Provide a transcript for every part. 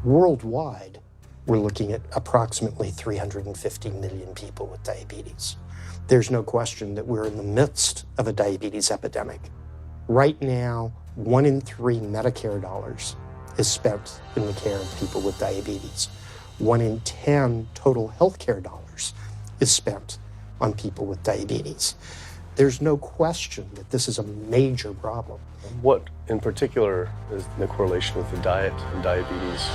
Worldwide, we're looking at approximately 350 million people with diabetes. There's no question that we're in the midst of a diabetes epidemic. Right now, 1 in 3 Medicare dollars is spent in the care of people with diabetes. 1 in 10 total healthcare dollars is spent on people with diabetes. There's no question that this is a major problem. What in particular is the correlation with the diet and diabetes?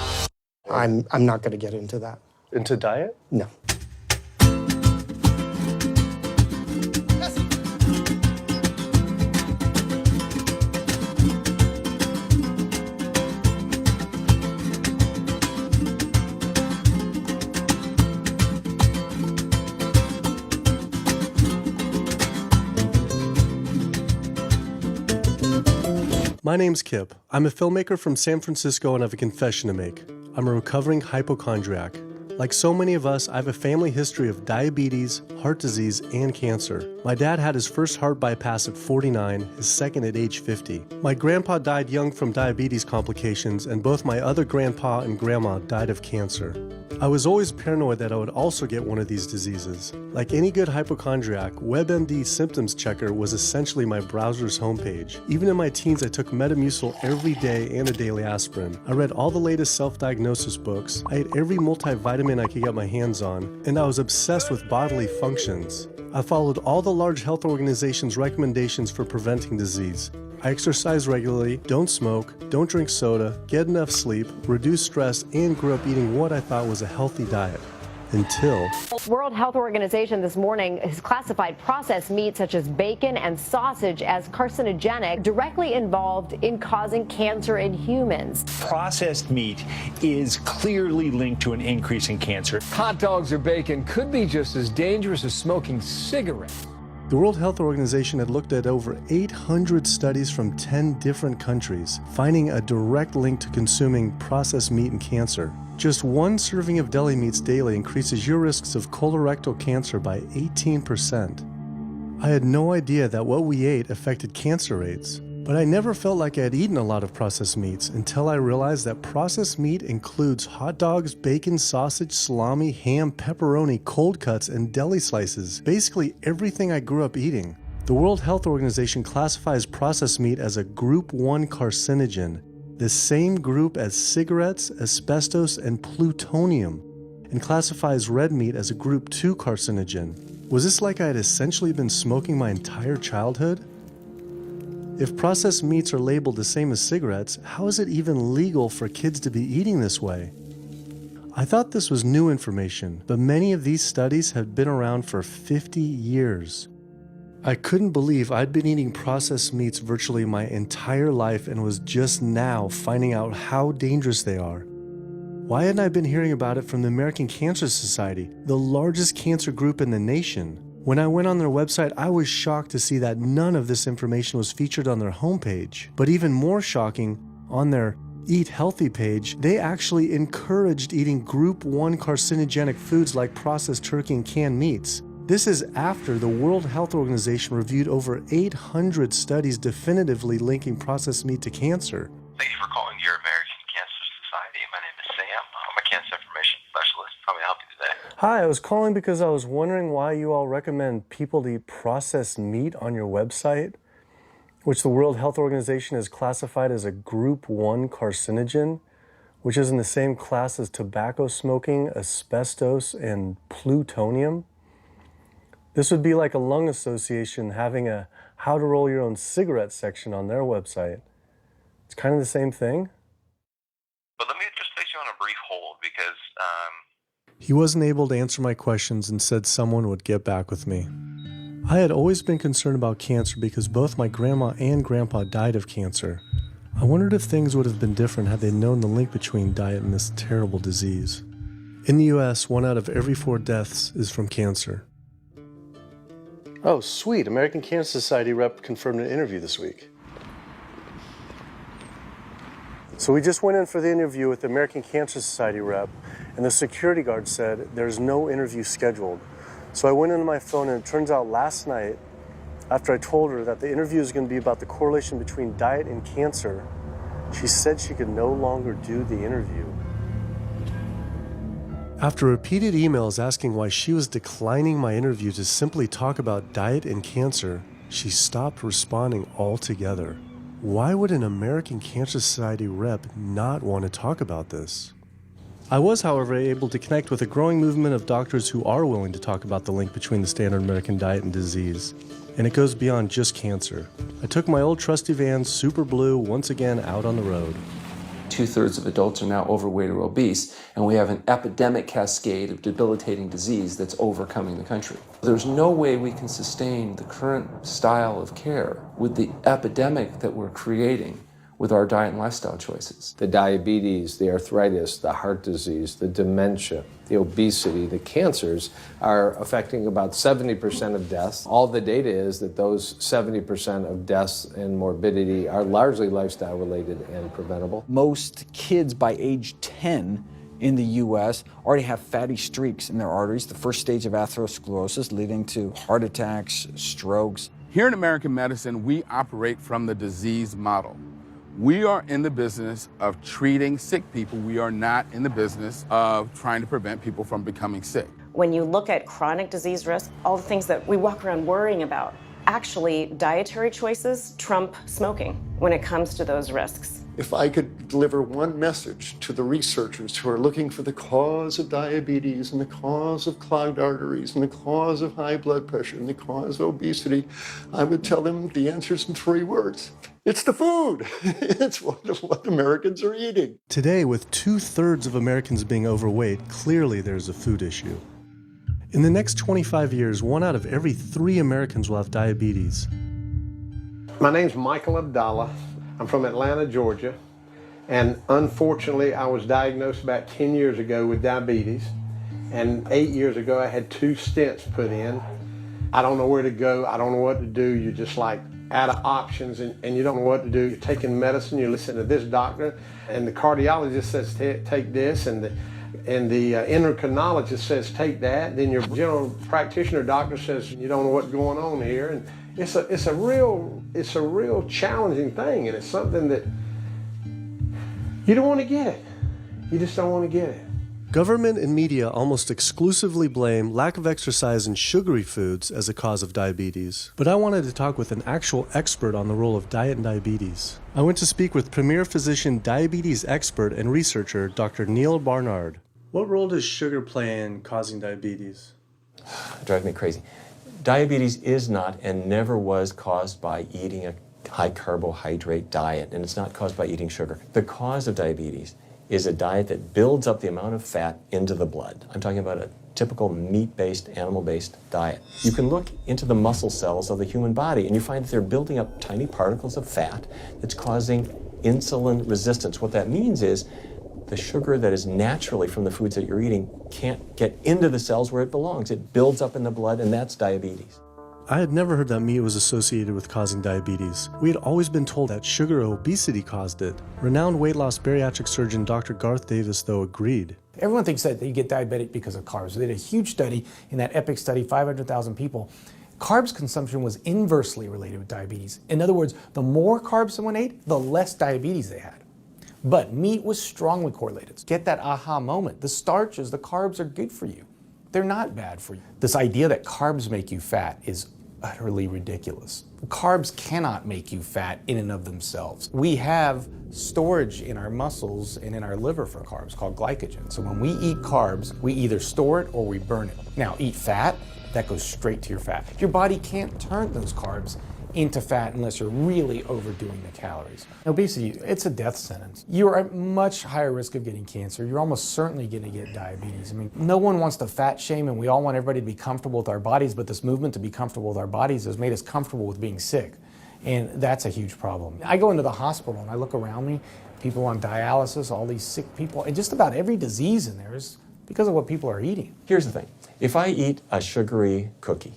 I'm not going to get into that. Into diet? No. My name's Kip. I'm a filmmaker from San Francisco and I have a confession to make. I'm a recovering hypochondriac. Like so many of us, I have a family history of diabetes, heart disease, and cancer. My dad had his first heart bypass at 49, his second at age 50. My grandpa died young from diabetes complications, and both my other grandpa and grandma died of cancer. I was always paranoid that I would also get one of these diseases. Like any good hypochondriac, WebMD Symptoms Checker was essentially my browser's homepage. Even in my teens, I took Metamucil every day and a daily aspirin. I read all the latest self-diagnosis books. I ate every multivitamin I could get my hands on, and I was obsessed with bodily functions. I followed all the large health organizations' recommendations for preventing disease. I exercise regularly, don't smoke, don't drink soda, get enough sleep, reduce stress, and grew up eating what I thought was a healthy diet. Until World Health Organization this morning has classified processed meat such as bacon and sausage as carcinogenic, directly involved in causing cancer in humans. Processed meat is clearly linked to an increase in cancer. Hot dogs or bacon could be just as dangerous as smoking cigarettes. the World Health Organization had looked at over 800 studies from 10 different countries, finding a direct link to consuming processed meat and cancer. Just one serving of deli meats daily increases your risks of colorectal cancer by 18%. I had no idea that what we ate affected cancer rates, but I never felt like I had eaten a lot of processed meats until I realized that processed meat includes hot dogs, bacon, sausage, salami, ham, pepperoni, cold cuts, and deli slices, basically everything I grew up eating. The World Health Organization classifies processed meat as a Group 1 carcinogen, the same group as cigarettes, asbestos, and plutonium, and classifies red meat as a Group 2 carcinogen. Was this like I had essentially been smoking my entire childhood? If processed meats are labeled the same as cigarettes, how is it even legal for kids to be eating this way? I thought this was new information, but many of these studies have been around for 50 years. I couldn't believe I'd been eating processed meats virtually my entire life and was just now finding out how dangerous they are. Why hadn't I been hearing about it from the American Cancer Society, the largest cancer group in the nation? When I went on their website, I was shocked to see that none of this information was featured on their homepage. But even more shocking, on their Eat Healthy page, they actually encouraged eating Group 1 carcinogenic foods like processed turkey and canned meats. This is after the World Health Organization reviewed over 800 studies definitively linking processed meat to cancer. Thank you for calling your American Cancer Society. My name is Sam. I'm a cancer information specialist. How may I help you today? Hi, I was calling because I was wondering why you all recommend people to eat processed meat on your website, which the World Health Organization has classified as a Group 1 carcinogen, which is in the same class as tobacco smoking, asbestos, and plutonium. This would be like a lung association having a how to roll your own cigarette section on their website. It's kind of the same thing. But let me just place you on a brief hold because He wasn't able to answer my questions and said someone would get back with me. I had always been concerned about cancer because both my grandma and grandpa died of cancer. I wondered if things would have been different had they known the link between diet and this terrible disease. In the US, 1 out of every 4 deaths is from cancer. Oh, sweet. American Cancer Society rep confirmed an interview this week. So we just went in for the interview with the American Cancer Society rep, and the security guard said there's no interview scheduled. So I went into my phone, and it turns out last night, after I told her that the interview is going to be about the correlation between diet and cancer, she said she could no longer do the interview. After repeated emails asking why she was declining my interview to simply talk about diet and cancer, she stopped responding altogether. Why would an American Cancer Society rep not want to talk about this? I was, however, able to connect with a growing movement of doctors who are willing to talk about the link between the standard American diet and disease. And it goes beyond just cancer. I took my old trusty van, Super Blue, once again out on the road. 2/3 of adults are now overweight or obese, and we have an epidemic cascade of debilitating disease that's overcoming the country. There's no way we can sustain the current style of care with the epidemic that we're creating with our diet and lifestyle choices. The diabetes, the arthritis, the heart disease, the dementia, the obesity, the cancers are affecting about 70% of deaths. All the data is that those 70% of deaths and morbidity are largely lifestyle related and preventable. Most kids by age 10 in the U.S. already have fatty streaks in their arteries, the first stage of atherosclerosis leading to heart attacks, strokes. Here in American medicine, we operate from the disease model. We are in the business of treating sick people. We are not in the business of trying to prevent people from becoming sick. When you look at chronic disease risk, all the things that we walk around worrying about, actually dietary choices trump smoking when it comes to those risks. If I could deliver one message to the researchers who are looking for the cause of diabetes and the cause of clogged arteries and the cause of high blood pressure and the cause of obesity, I would tell them the answer's in 3 words. It's the food. It's what Americans are eating. Today, with 2/3 of Americans being overweight, clearly there's a food issue. In the next 25 years, 1 out of every 3 Americans will have diabetes. My name's Michael Abdallah. I'm from Atlanta, Georgia, and unfortunately I was diagnosed about 10 years ago with diabetes, and 8 years ago I had 2 stents put in. I don't know where to go, I don't know what to do. You're just like out of options and you don't know what to do. You're taking medicine, you listen to this doctor, and the cardiologist says take this, and the endocrinologist says take that. Then your general practitioner doctor says you don't know what's going on here. And it's a real challenging thing, and it's something that you don't want to get. You just don't want to get it. Government and media almost exclusively blame lack of exercise and sugary foods as a cause of diabetes. But I wanted to talk with an actual expert on the role of diet and diabetes. I went to speak with premier physician, diabetes expert, and researcher, Dr. Neil Barnard. What role does sugar play in causing diabetes? It drives me crazy. Diabetes is not and never was caused by eating a high carbohydrate diet, and it's not caused by eating sugar. The cause of diabetes is a diet that builds up the amount of fat into the blood. I'm talking about a typical meat-based, animal-based diet. You can look into the muscle cells of the human body and you find that they're building up tiny particles of fat that's causing insulin resistance. What that means is the sugar that is naturally from the foods that you're eating can't get into the cells where it belongs. It builds up in the blood, and that's diabetes. I had never heard that meat was associated with causing diabetes. We had always been told that sugar or obesity caused it. Renowned weight loss bariatric surgeon Dr. Garth Davis, though, agreed. Everyone thinks that you get diabetic because of carbs. They did a huge study in that EPIC study, 500,000 people. Carbs consumption was inversely related with diabetes. In other words, the more carbs someone ate, the less diabetes they had. But meat was strongly correlated. Get that aha moment. The starches, the carbs are good for you. They're not bad for you. This idea that carbs make you fat is utterly ridiculous. Carbs cannot make you fat in and of themselves. We have storage in our muscles and in our liver for carbs called glycogen. So when we eat carbs, we either store it or we burn it. Now, eat fat, that goes straight to your fat. Your body can't turn those carbs into fat unless you're really overdoing the calories. Obesity, it's a death sentence. You're at much higher risk of getting cancer. You're almost certainly going to get diabetes. I mean, no one wants to fat shame, and we all want everybody to be comfortable with our bodies, but this movement to be comfortable with our bodies has made us comfortable with being sick, and that's a huge problem. I go into the hospital and I look around me, people on dialysis, all these sick people, and just about every disease in there is because of what people are eating. Here's the thing. If I eat a sugary cookie,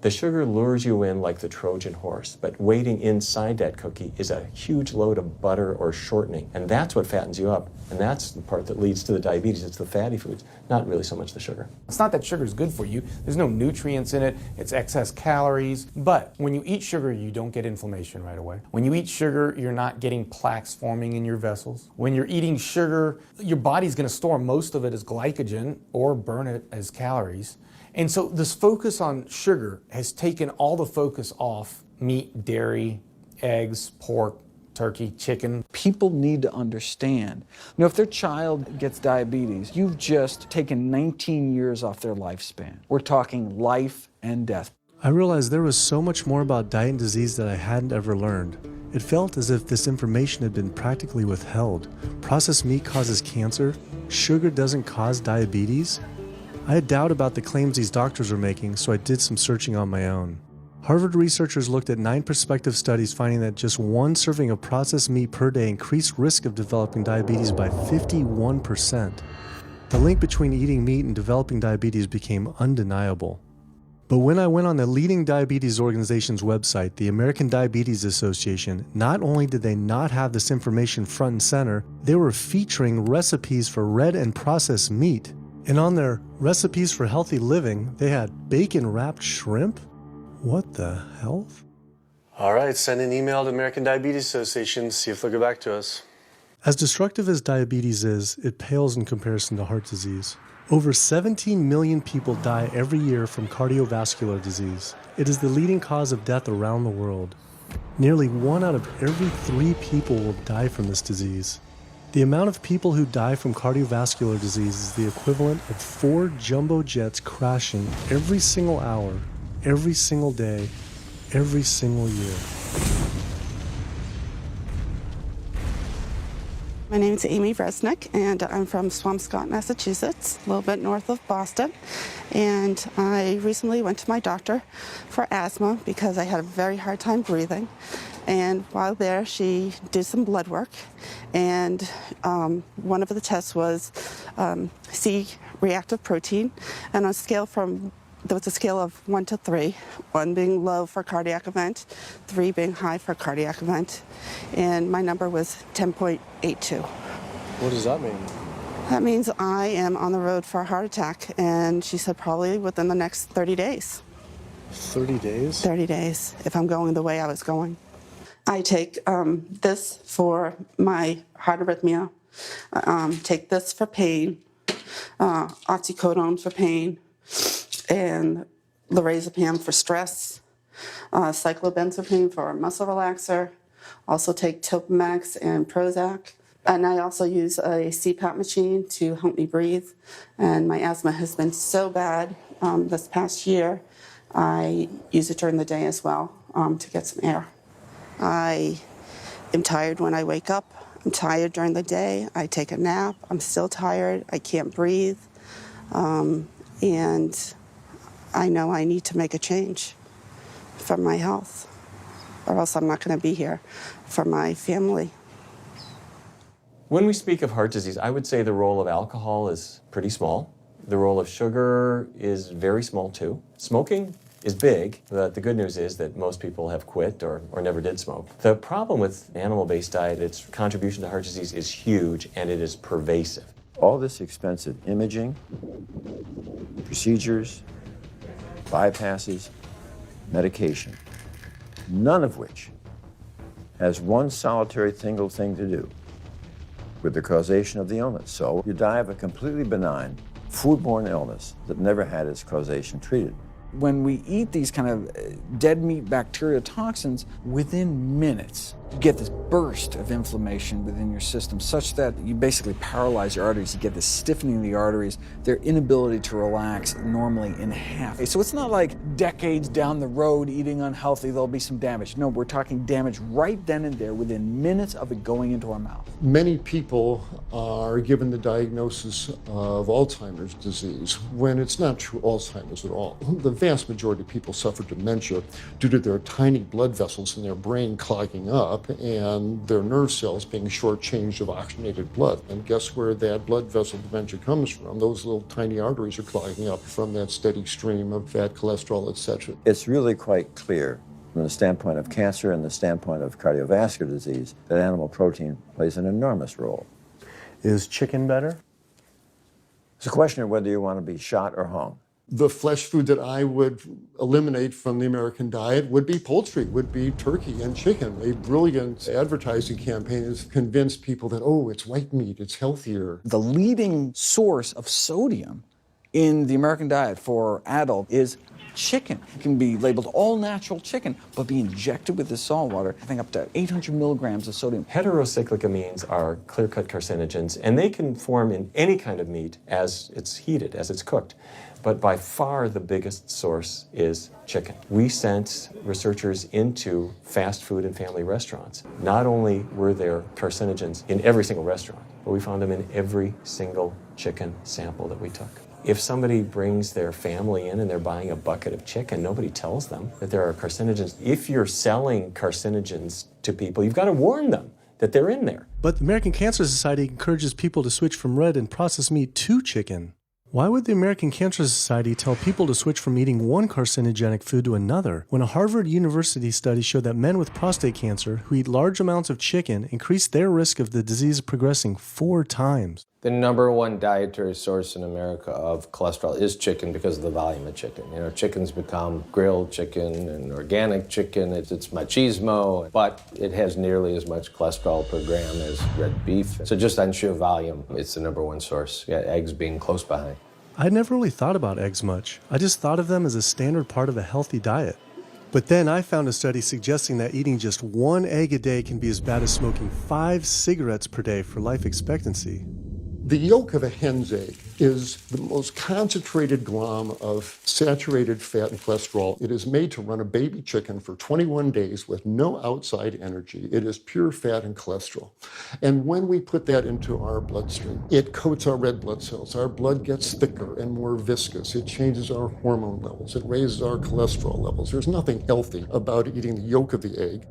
The sugar lures you in like the Trojan horse, but waiting inside that cookie is a huge load of butter or shortening, and that's what fattens you up. And that's the part that leads to the diabetes. It's the fatty foods, not really so much the sugar. It's not that sugar is good for you. There's no nutrients in it. It's excess calories. But when you eat sugar, you don't get inflammation right away. When you eat sugar, you're not getting plaques forming in your vessels. When you're eating sugar, your body's going to store most of it as glycogen or burn it as calories. And so this focus on sugar has taken all the focus off meat, dairy, eggs, pork, turkey, chicken. People need to understand, if their child gets diabetes, you've just taken 19 years off their lifespan. We're talking life and death. I realized there was so much more about diet and disease that I hadn't ever learned. It felt as if this information had been practically withheld. Processed meat causes cancer. Sugar doesn't cause diabetes. I had doubt about the claims these doctors were making, so I did some searching on my own. Harvard researchers looked at 9 prospective studies finding that just one serving of processed meat per day increased risk of developing diabetes by 51%. The link between eating meat and developing diabetes became undeniable. But when I went on the leading diabetes organization's website, the American Diabetes Association, not only did they not have this information front and center, they were featuring recipes for red and processed meat. And on their recipes for healthy living, they had bacon-wrapped shrimp? What the hell? All right, send an email to American Diabetes Association, see if they'll get back to us. As destructive as diabetes is, it pales in comparison to heart disease. Over 17 million people die every year from cardiovascular disease. It is the leading cause of death around the world. Nearly 1 out of every 3 people will die from this disease. The amount of people who die from cardiovascular disease is the equivalent of 4 jumbo jets crashing every single hour, every single day, every single year. My name is Amy Resnick, and I'm from Swampscott, Massachusetts, a little bit north of Boston. And I recently went to my doctor for asthma because I had a very hard time breathing. And while there, she did some blood work, and one of the tests was C-reactive protein, and on a scale there was a scale of 1 to 3, 1 being low for cardiac event, 3 being high for cardiac event, and my number was 10.82. What does that mean? That means I am on the road for a heart attack, and she said probably within the next 30 days. 30 days? 30 days, if I'm going the way I was going. I take this for my heart arrhythmia, take this for pain, oxycodone for pain, and lorazepam for stress, cyclobenzaprine for a muscle relaxer. Also take Topamax and Prozac. And I also use a CPAP machine to help me breathe. And my asthma has been so bad this past year, I use it during the day as well to get some air. I am tired when I wake up. I'm tired during the day. I take a nap. I'm still tired. I can't breathe. And I know I need to make a change for my health, or else I'm not going to be here for my family. When we speak of heart disease, I would say the role of alcohol is pretty small. The role of sugar is very small too. Smoking is big, but the good news is that most people have quit or never did smoke. The problem with animal-based diet, its contribution to heart disease is huge and it is pervasive. All this expensive imaging, procedures, bypasses, medication, none of which has one solitary single thing to do with the causation of the illness. So you die of a completely benign foodborne illness that never had its causation treated. When we eat these kind of dead meat bacteria toxins, within minutes, you get this burst of inflammation within your system such that you basically paralyze your arteries. You get this stiffening of the arteries, their inability to relax normally in half. So it's not like decades down the road eating unhealthy, there'll be some damage. No, we're talking damage right then and there within minutes of it going into our mouth. Many people are given the diagnosis of Alzheimer's disease when it's not true Alzheimer's at all. The vast majority of people suffer dementia due to their tiny blood vessels in their brain clogging up up and their nerve cells being shortchanged of oxygenated blood. And guess where that blood vessel dementia comes from? Those little tiny arteries are clogging up from that steady stream of fat, cholesterol, etc. It's really quite clear from the standpoint of cancer and the standpoint of cardiovascular disease that animal protein plays an enormous role. Is chicken better? It's a question of whether you want to be shot or hung. The flesh food that I would eliminate from the American diet would be poultry, would be turkey and chicken. A brilliant advertising campaign has convinced people that, oh, it's white meat, it's healthier. The leading source of sodium in the American diet for adult is chicken. It can be labeled all natural chicken, but be injected with the salt water, having up to 800 milligrams of sodium. Heterocyclic amines are clear-cut carcinogens, and they can form in any kind of meat as it's heated, as it's cooked. But by far the biggest source is chicken. We sent researchers into fast food and family restaurants. Not only were there carcinogens in every single restaurant, but we found them in every single chicken sample that we took. If somebody brings their family in and they're buying a bucket of chicken, nobody tells them that there are carcinogens. If you're selling carcinogens to people, you've got to warn them that they're in there. But the American Cancer Society encourages people to switch from red and processed meat to chicken. Why would the American Cancer Society tell people to switch from eating one carcinogenic food to another when a Harvard University study showed that men with prostate cancer who eat large amounts of chicken increased their risk of the disease progressing 4 times? The number one dietary source in America of cholesterol is chicken because of the volume of chicken. You know, chicken's become grilled chicken and organic chicken. It's machismo, but it has nearly as much cholesterol per gram as red beef. So just on sheer volume, it's the number one source. Yeah, eggs being close behind. I'd never really thought about eggs much. I just thought of them as a standard part of a healthy diet. But then I found a study suggesting that eating just 1 egg a day can be as bad as smoking 5 cigarettes per day for life expectancy. The yolk of a hen's egg is the most concentrated glom of saturated fat and cholesterol. It is made to run a baby chicken for 21 days with no outside energy. It is pure fat and cholesterol. And when we put that into our bloodstream, it coats our red blood cells. Our blood gets thicker and more viscous. It changes our hormone levels. It raises our cholesterol levels. There's nothing healthy about eating the yolk of the egg.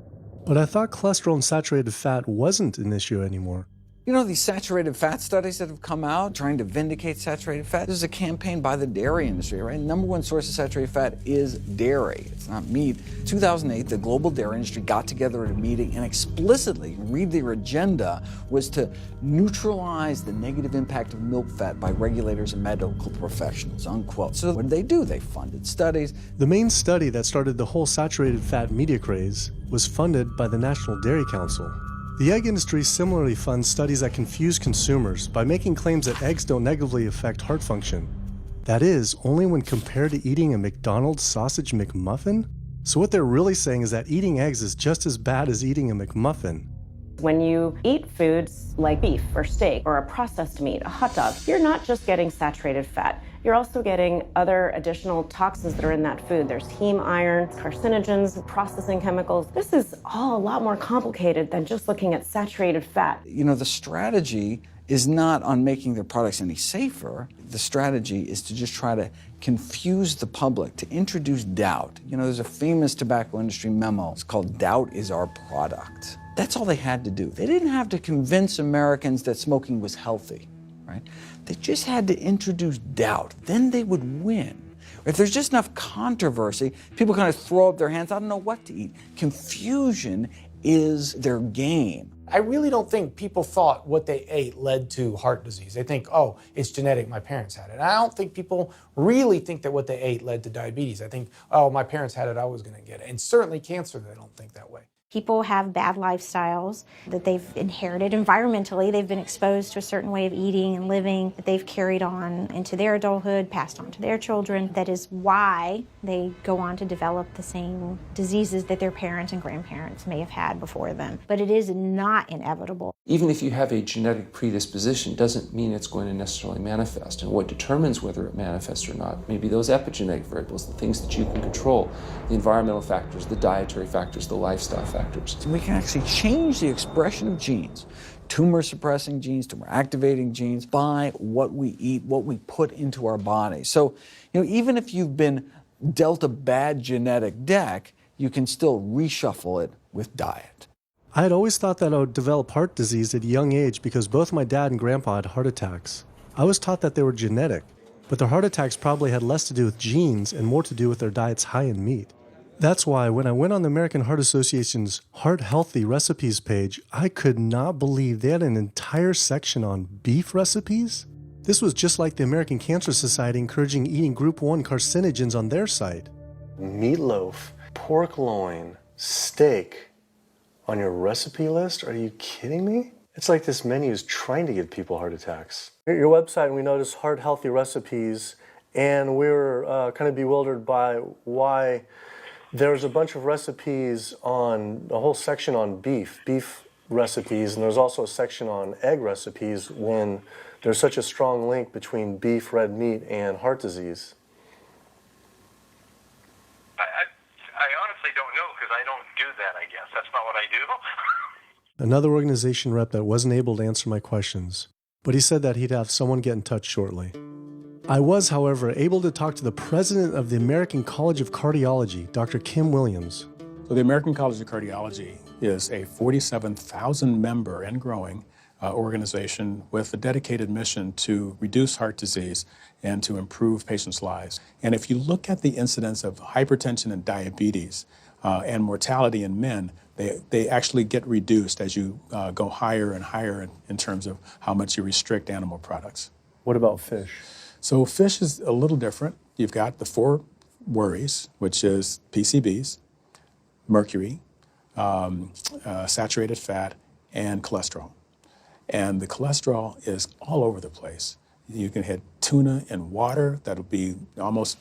But I thought cholesterol and saturated fat wasn't an issue anymore. You know, these saturated fat studies that have come out trying to vindicate saturated fat, this is a campaign by the dairy industry, right? Number one source of saturated fat is dairy. It's not meat. 2008, the global dairy industry got together at a meeting and explicitly, read their agenda, was to neutralize the negative impact of milk fat by regulators and medical professionals, unquote. So what did they do? They funded studies. The main study that started the whole saturated fat media craze was funded by the National Dairy Council. The egg industry similarly funds studies that confuse consumers by making claims that eggs don't negatively affect heart function. That is, only when compared to eating a McDonald's sausage McMuffin? So what they're really saying is that eating eggs is just as bad as eating a McMuffin. When you eat foods like beef or steak or a processed meat, a hot dog, you're not just getting saturated fat. You're also getting other additional toxins that are in that food. There's heme iron, carcinogens, processing chemicals. This is all a lot more complicated than just looking at saturated fat. You know, the strategy is not on making their products any safer. The strategy is to just try to confuse the public, to introduce doubt. You know, there's a famous tobacco industry memo. It's called Doubt is Our Product. That's all they had to do. They didn't have to convince Americans that smoking was healthy, right? They just had to introduce doubt. Then they would win. If there's just enough controversy, people kind of throw up their hands, I don't know what to eat. Confusion is their game. I really don't think people thought what they ate led to heart disease. They think, oh, it's genetic, my parents had it. I don't think people really think that what they ate led to diabetes. I think, oh, my parents had it, I was going to get it. And certainly cancer, they don't think that way. People have bad lifestyles that they've inherited environmentally. They've been exposed to a certain way of eating and living that they've carried on into their adulthood, passed on to their children. That is why they go on to develop the same diseases that their parents and grandparents may have had before them. But it is not inevitable. Even if you have a genetic predisposition, doesn't mean it's going to necessarily manifest. And what determines whether it manifests or not may be those epigenetic variables, the things that you can control, the environmental factors, the dietary factors, the lifestyle factors. So we can actually change the expression of genes, tumor-suppressing genes, tumor-activating genes, by what we eat, what we put into our body. So, you know, even if you've been dealt a bad genetic deck, you can still reshuffle it with diet. I had always thought that I would develop heart disease at a young age because both my dad and grandpa had heart attacks. I was taught that they were genetic, but their heart attacks probably had less to do with genes and more to do with their diets high in meat. That's why when I went on the American Heart Association's Heart Healthy Recipes page, I could not believe they had an entire section on beef recipes. This was just like the American Cancer Society encouraging eating Group 1 carcinogens on their site. Meatloaf, pork loin, steak on your recipe list? Are you kidding me? It's like this menu is trying to give people heart attacks. At your website, we noticed Heart Healthy Recipes, and we were kind of bewildered by why there's a bunch of recipes on, a whole section on beef recipes, and there's also a section on egg recipes when there's such a strong link between beef, red meat, and heart disease. I honestly don't know because I don't do that, I guess. That's not what I do. Another organization rep that wasn't able to answer my questions, but he said that he'd have someone get in touch shortly. I was, however, able to talk to the president of the American College of Cardiology, Dr. Kim Williams. So the American College of Cardiology is a 47,000 member and growing organization with a dedicated mission to reduce heart disease and to improve patients' lives. And if you look at the incidence of hypertension and diabetes and mortality in men, they actually get reduced as you go higher and higher in terms of how much you restrict animal products. What about fish? So fish is a little different. You've got the 4 worries, which is PCBs, mercury, saturated fat, and cholesterol. And the cholesterol is all over the place. You can hit tuna in water, that'll be almost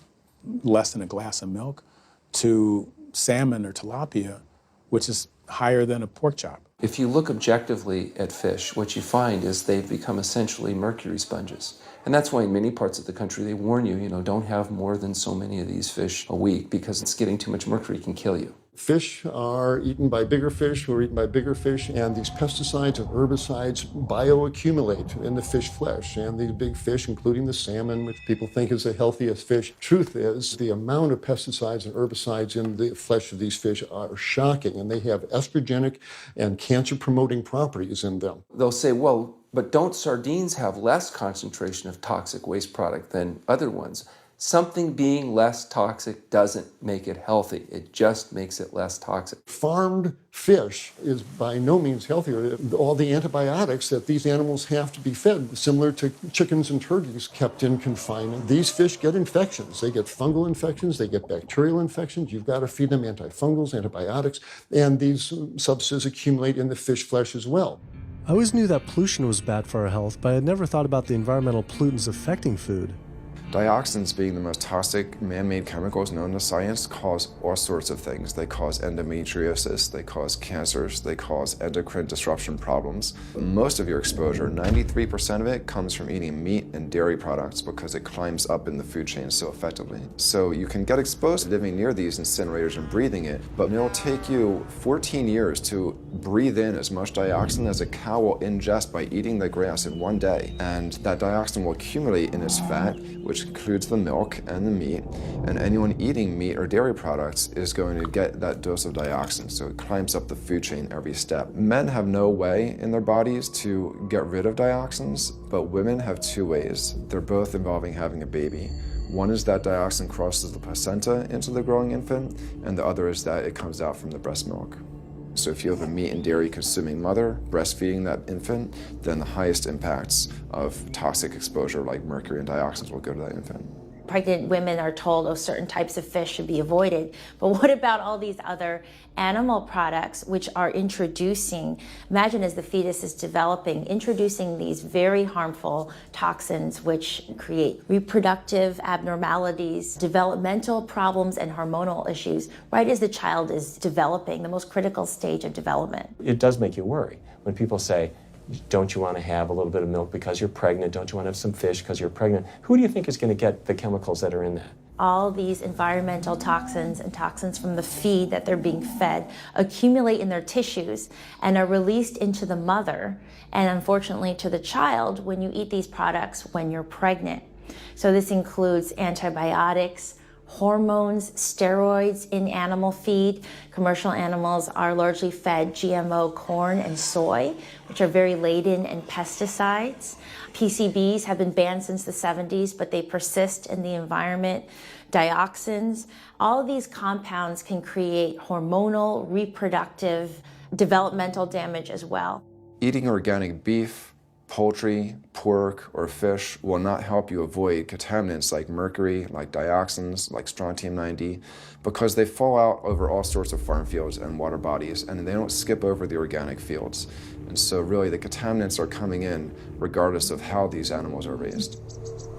less than a glass of milk, to salmon or tilapia, which is higher than a pork chop. If you look objectively at fish, what you find is they've become essentially mercury sponges. And that's why in many parts of the country they warn you, don't have more than so many of these fish a week because it's getting too much mercury can kill you. Fish are eaten by bigger fish who are eaten by bigger fish, and these pesticides and herbicides bioaccumulate in the fish flesh. And these big fish, including the salmon, which people think is the healthiest fish, truth is the amount of pesticides and herbicides in the flesh of these fish are shocking, and they have estrogenic and cancer-promoting properties in them. They'll say, well, but don't sardines have less concentration of toxic waste product than other ones? Something being less toxic doesn't make it healthy. It just makes it less toxic. Farmed fish is by no means healthier. All the antibiotics that these animals have to be fed, similar to chickens and turkeys kept in confinement. These fish get infections. They get fungal infections. They get bacterial infections. You've got to feed them antifungals, antibiotics, and these substances accumulate in the fish flesh as well. I always knew that pollution was bad for our health, but I had never thought about the environmental pollutants affecting food. Dioxins, being the most toxic man-made chemicals known to science, cause all sorts of things. They cause endometriosis, they cause cancers, they cause endocrine disruption problems. Most of your exposure, 93% of it, comes from eating meat and dairy products because it climbs up in the food chain so effectively. So you can get exposed to living near these incinerators and breathing it, but it'll take you 14 years to breathe in as much dioxin as a cow will ingest by eating the grass in one day. And that dioxin will accumulate in its fat, which includes the milk and the meat, and anyone eating meat or dairy products is going to get that dose of dioxin, so it climbs up the food chain every step. Men have no way in their bodies to get rid of dioxins, but women have 2 ways. They're both involving having a baby. One is that dioxin crosses the placenta into the growing infant, and the other is that it comes out from the breast milk. So if you have a meat and dairy consuming mother breastfeeding that infant, then the highest impacts of toxic exposure like mercury and dioxins will go to that infant. Pregnant women are told, oh, certain types of fish should be avoided. But what about all these other animal products which are introducing, imagine as the fetus is developing, introducing these very harmful toxins which create reproductive abnormalities, developmental problems, and hormonal issues right as the child is developing, the most critical stage of development. It does make you worry when people say, don't you want to have a little bit of milk because you're pregnant? Don't you want to have some fish because you're pregnant? Who do you think is going to get the chemicals that are in that? All these environmental toxins and toxins from the feed that they're being fed accumulate in their tissues and are released into the mother and unfortunately to the child when you eat these products when you're pregnant. So this includes antibiotics, hormones, steroids in animal feed. Commercial animals are largely fed GMO corn and soy, which are very laden in pesticides. PCBs have been banned since the 70s, but they persist in the environment. Dioxins, all of these compounds can create hormonal, reproductive, developmental damage as well. Eating organic beef, poultry, pork, or fish will not help you avoid contaminants like mercury, like dioxins, like strontium-90, because they fall out over all sorts of farm fields and water bodies, and they don't skip over the organic fields. And so really the contaminants are coming in regardless of how these animals are raised.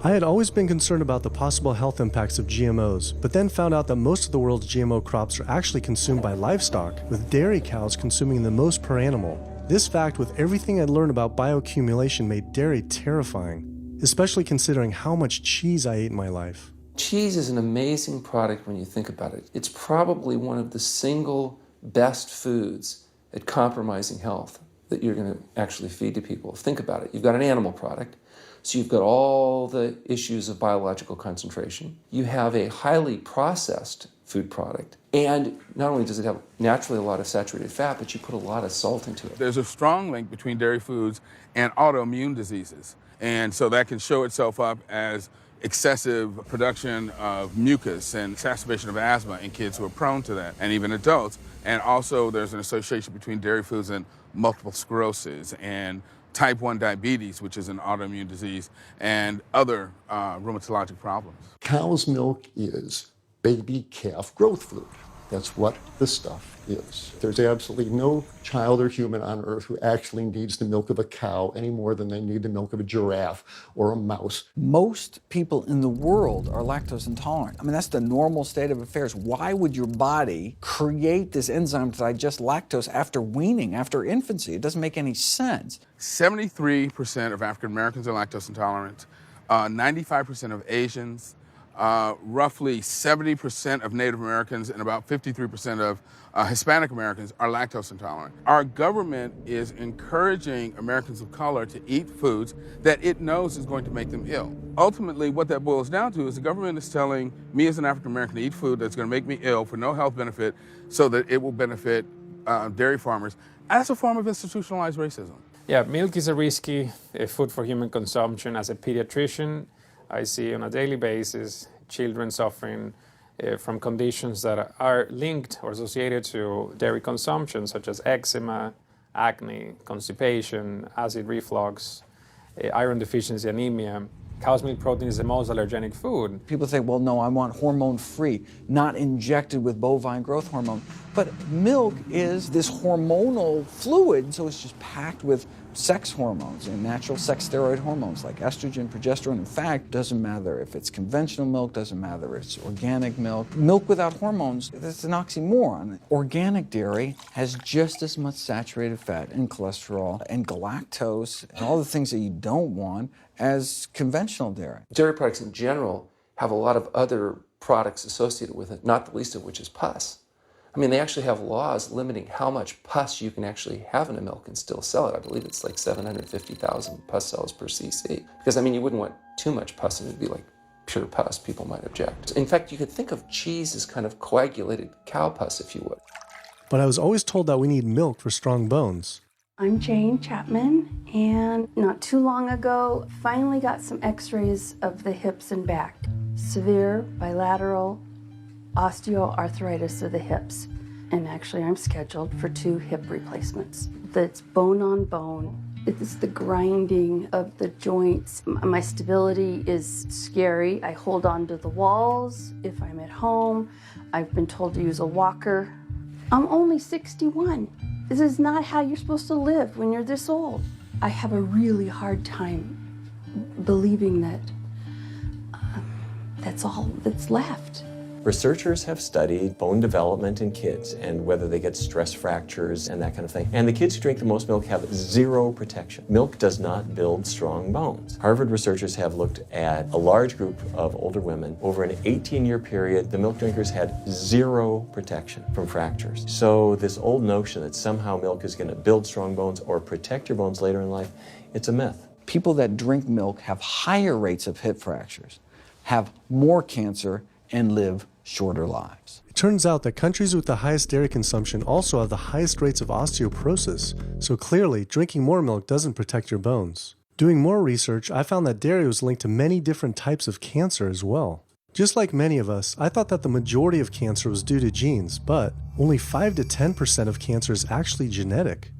I had always been concerned about the possible health impacts of GMOs, but then found out that most of the world's GMO crops are actually consumed by livestock, with dairy cows consuming the most per animal. This fact, with everything I'd learned about bioaccumulation, made dairy terrifying, especially considering how much cheese I ate in my life. Cheese is an amazing product when you think about it. It's probably one of the single best foods at compromising health that you're going to actually feed to people. Think about it. You've got an animal product, so you've got all the issues of biological concentration. You have a highly processed food product, and not only does it have naturally a lot of saturated fat, but you put a lot of salt into it. There's a strong link between dairy foods and autoimmune diseases, and so that can show itself up as excessive production of mucus and exacerbation of asthma in kids who are prone to that, and even adults. And also there's an association between dairy foods and multiple sclerosis and type 1 diabetes, which is an autoimmune disease, and other rheumatologic problems. Cow's milk is baby calf growth fluid. That's what the stuff is. There's absolutely no child or human on earth who actually needs the milk of a cow any more than they need the milk of a giraffe or a mouse. Most people in the world are lactose intolerant. I mean, that's the normal state of affairs. Why would your body create this enzyme to digest lactose after weaning, after infancy? It doesn't make any sense. 73% of African Americans are lactose intolerant, 95% of Asians, roughly 70% of Native Americans and about 53% of Hispanic Americans are lactose intolerant. Our government is encouraging Americans of color to eat foods that it knows is going to make them ill. Ultimately, what that boils down to is the government is telling me as an African American to eat food that's going to make me ill for no health benefit so that it will benefit dairy farmers. And that's a form of institutionalized racism. Yeah, milk is a risky food for human consumption. As a pediatrician, I see on a daily basis children suffering from conditions that are linked or associated to dairy consumption, such as eczema, acne, constipation, acid reflux, iron deficiency, anemia. Cow's milk protein is the most allergenic food. People say, well, no, I want hormone-free, not injected with bovine growth hormone. But milk is this hormonal fluid, so it's just packed with sex hormones and natural sex steroid hormones like estrogen, progesterone. In fact, doesn't matter if it's conventional milk, doesn't matter if it's organic milk. Milk without hormones, that's an oxymoron. Organic dairy has just as much saturated fat and cholesterol and galactose and all the things that you don't want as conventional dairy. Dairy products in general have a lot of other products associated with it, not the least of which is pus. I mean, they actually have laws limiting how much pus you can actually have in a milk and still sell it. I believe it's like 750,000 pus cells per cc. Because, I mean, you wouldn't want too much pus and it'd be like pure pus. People might object. In fact, you could think of cheese as kind of coagulated cow pus, if you would. But I was always told that we need milk for strong bones. I'm Jane Chapman, and not too long ago, finally got some x-rays of the hips and back. Severe bilateral osteoarthritis of the hips. And actually, I'm scheduled for 2 hip replacements. That's bone on bone. It's the grinding of the joints. My stability is scary. I hold on to the walls if I'm at home. I've been told to use a walker. I'm only 61. This is not how you're supposed to live when you're this old. I have a really hard time believing that that's all that's left. Researchers have studied bone development in kids and whether they get stress fractures and that kind of thing. And the kids who drink the most milk have zero protection. Milk does not build strong bones. Harvard researchers have looked at a large group of older women. Over an 18-year period, the milk drinkers had zero protection from fractures. So this old notion that somehow milk is going to build strong bones or protect your bones later in life, it's a myth. People that drink milk have higher rates of hip fractures, have more cancer, and live shorter lives. It turns out that countries with the highest dairy consumption also have the highest rates of osteoporosis, so clearly drinking more milk doesn't protect your bones. Doing more research, I found that dairy was linked to many different types of cancer as well. Just like many of us, I thought that the majority of cancer was due to genes, but only 5 to 10% of cancer is actually genetic.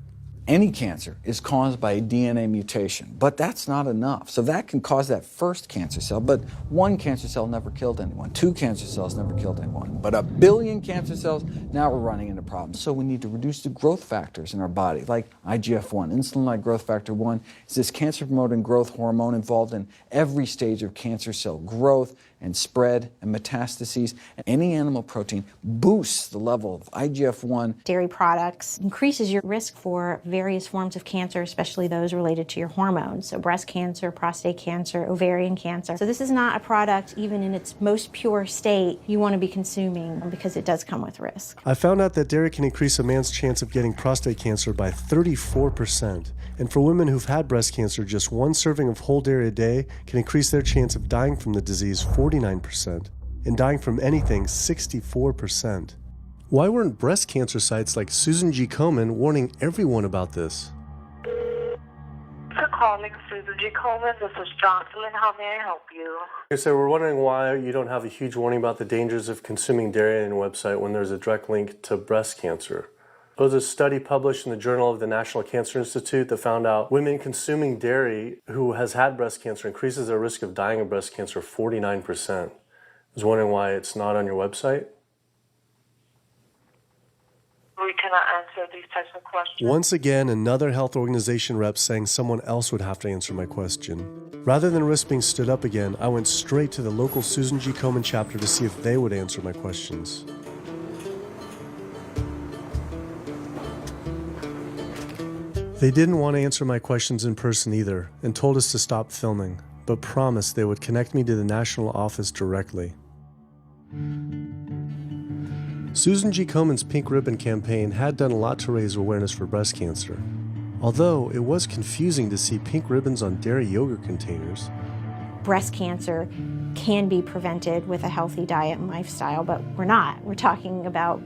Any cancer is caused by a DNA mutation, but that's not enough. So that can cause that first cancer cell, but one cancer cell never killed anyone. 2 cancer cells never killed anyone. But 1 billion cancer cells, now we're running into problems. So we need to reduce the growth factors in our body, like IGF-1. Insulin-like growth factor 1 is this cancer-promoting growth hormone involved in every stage of cancer cell growth and spread and metastases. Any animal protein boosts the level of IGF-1. Dairy products increases your risk for various forms of cancer, especially those related to your hormones. So breast cancer, prostate cancer, ovarian cancer. So this is not a product, even in its most pure state, you want to be consuming because it does come with risk. I found out that dairy can increase a man's chance of getting prostate cancer by 34%. And for women who've had breast cancer, just 1 serving of whole dairy a day can increase their chance of dying from the disease 49%, and dying from anything 64%. Why weren't breast cancer sites like Susan G. Komen warning everyone about this? For calling Susan G. Komen, this is Jocelyn. How may I help you? Okay, so we're wondering why you don't have a huge warning about the dangers of consuming dairy on your website when there's a direct link to breast cancer. There was a study published in the Journal of the National Cancer Institute that found out women consuming dairy who has had breast cancer increases their risk of dying of breast cancer 49%. I was wondering why it's not on your website. We cannot answer these types of questions. Once again, another health organization rep saying someone else would have to answer my question. Rather than risk being stood up again, I went straight to the local Susan G. Komen chapter to see if they would answer my questions. They didn't want to answer my questions in person either, and told us to stop filming, but promised they would connect me to the national office directly. Susan G. Komen's Pink Ribbon campaign had done a lot to raise awareness for breast cancer, although it was confusing to see pink ribbons on dairy yogurt containers. Breast cancer can be prevented with a healthy diet and lifestyle, but we're not. We're talking about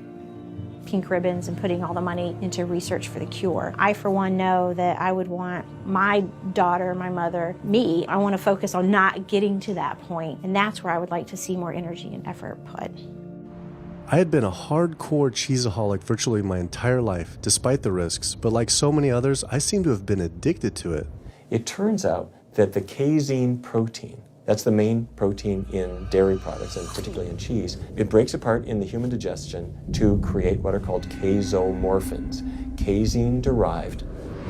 pink ribbons and putting all the money into research for the cure. I, for one, know that I would want my daughter, my mother, me, I want to focus on not getting to that point, and that's where I would like to see more energy and effort put. I had been a hardcore cheeseaholic virtually my entire life, despite the risks, but like so many others, I seem to have been addicted to it. It turns out that the casein protein, that's the main protein in dairy products, and particularly in cheese, it breaks apart in the human digestion to create what are called casomorphins, casein-derived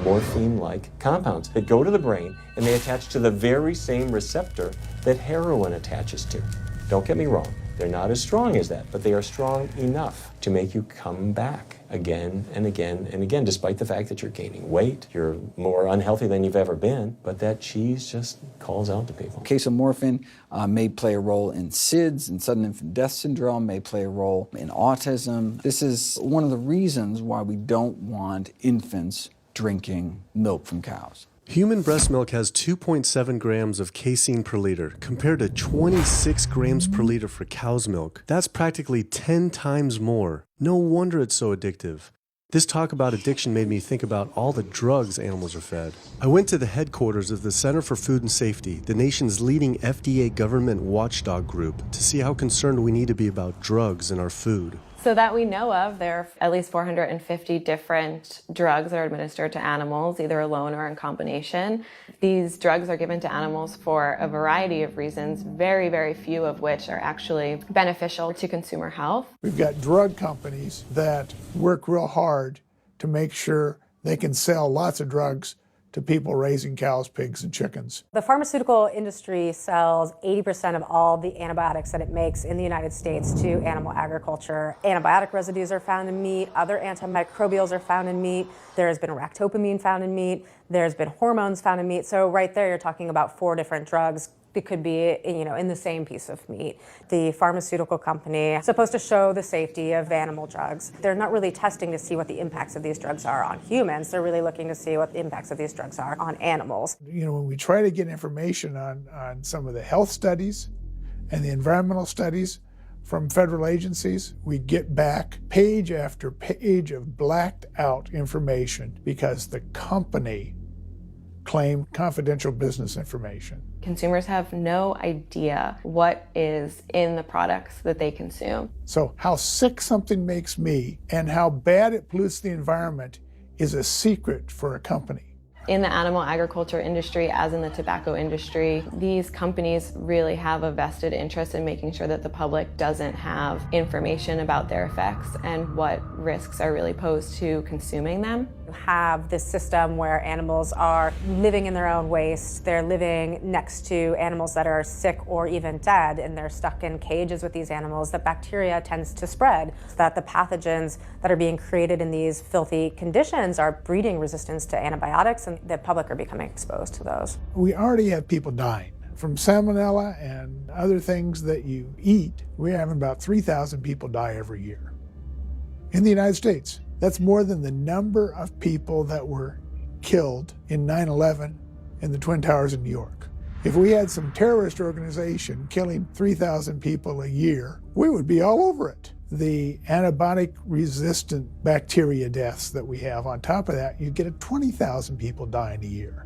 morphine-like compounds that go to the brain, and they attach to the very same receptor that heroin attaches to. Don't get me wrong, they're not as strong as that, but they are strong enough to make you come back again and again and again, despite the fact that you're gaining weight, you're more unhealthy than you've ever been, but that cheese just calls out to people. Casomorphin may play a role in SIDS, and sudden infant death syndrome, may play a role in autism. This is one of the reasons why we don't want infants drinking milk from cows. Human breast milk has 2.7 grams of casein per liter, compared to 26 grams per liter for cow's milk. That's practically 10 times more. No wonder it's so addictive. This talk about addiction made me think about all the drugs animals are fed. I went to the headquarters of the Center for Food and Safety, the nation's leading FDA government watchdog group, to see how concerned we need to be about drugs in our food. So that we know of, there are at least 450 different drugs that are administered to animals, either alone or in combination. These drugs are given to animals for a variety of reasons, very, very few of which are actually beneficial to consumer health. We've got drug companies that work real hard to make sure they can sell lots of drugs to people raising cows, pigs, and chickens. The pharmaceutical industry sells 80% of all the antibiotics that it makes in the United States to animal agriculture. Antibiotic residues are found in meat, other antimicrobials are found in meat, there has been ractopamine found in meat, there's been hormones found in meat. So right there you're talking about 4 different drugs. It could be, in the same piece of meat. The pharmaceutical company is supposed to show the safety of animal drugs. They're not really testing to see what the impacts of these drugs are on humans. They're really looking to see what the impacts of these drugs are on animals. When we try to get information on some of the health studies and the environmental studies, from federal agencies, we get back page after page of blacked out information because the company claimed confidential business information. Consumers have no idea what is in the products that they consume. So how sick something makes me and how bad it pollutes the environment is a secret for a company. In the animal agriculture industry, as in the tobacco industry, these companies really have a vested interest in making sure that the public doesn't have information about their effects and what risks are really posed to consuming them. Have this system where animals are living in their own waste, they're living next to animals that are sick or even dead, and they're stuck in cages with these animals. The bacteria tends to spread, so that the pathogens that are being created in these filthy conditions are breeding resistance to antibiotics, and the public are becoming exposed to those. We already have people dying from salmonella and other things that you eat. We're having about 3,000 people die every year in the United States. That's more than the number of people that were killed in 9/11 in the Twin Towers in New York. If we had some terrorist organization killing 3,000 people a year, we would be all over it. The antibiotic-resistant bacteria deaths that we have, on top of that, you get 20,000 people dying a year.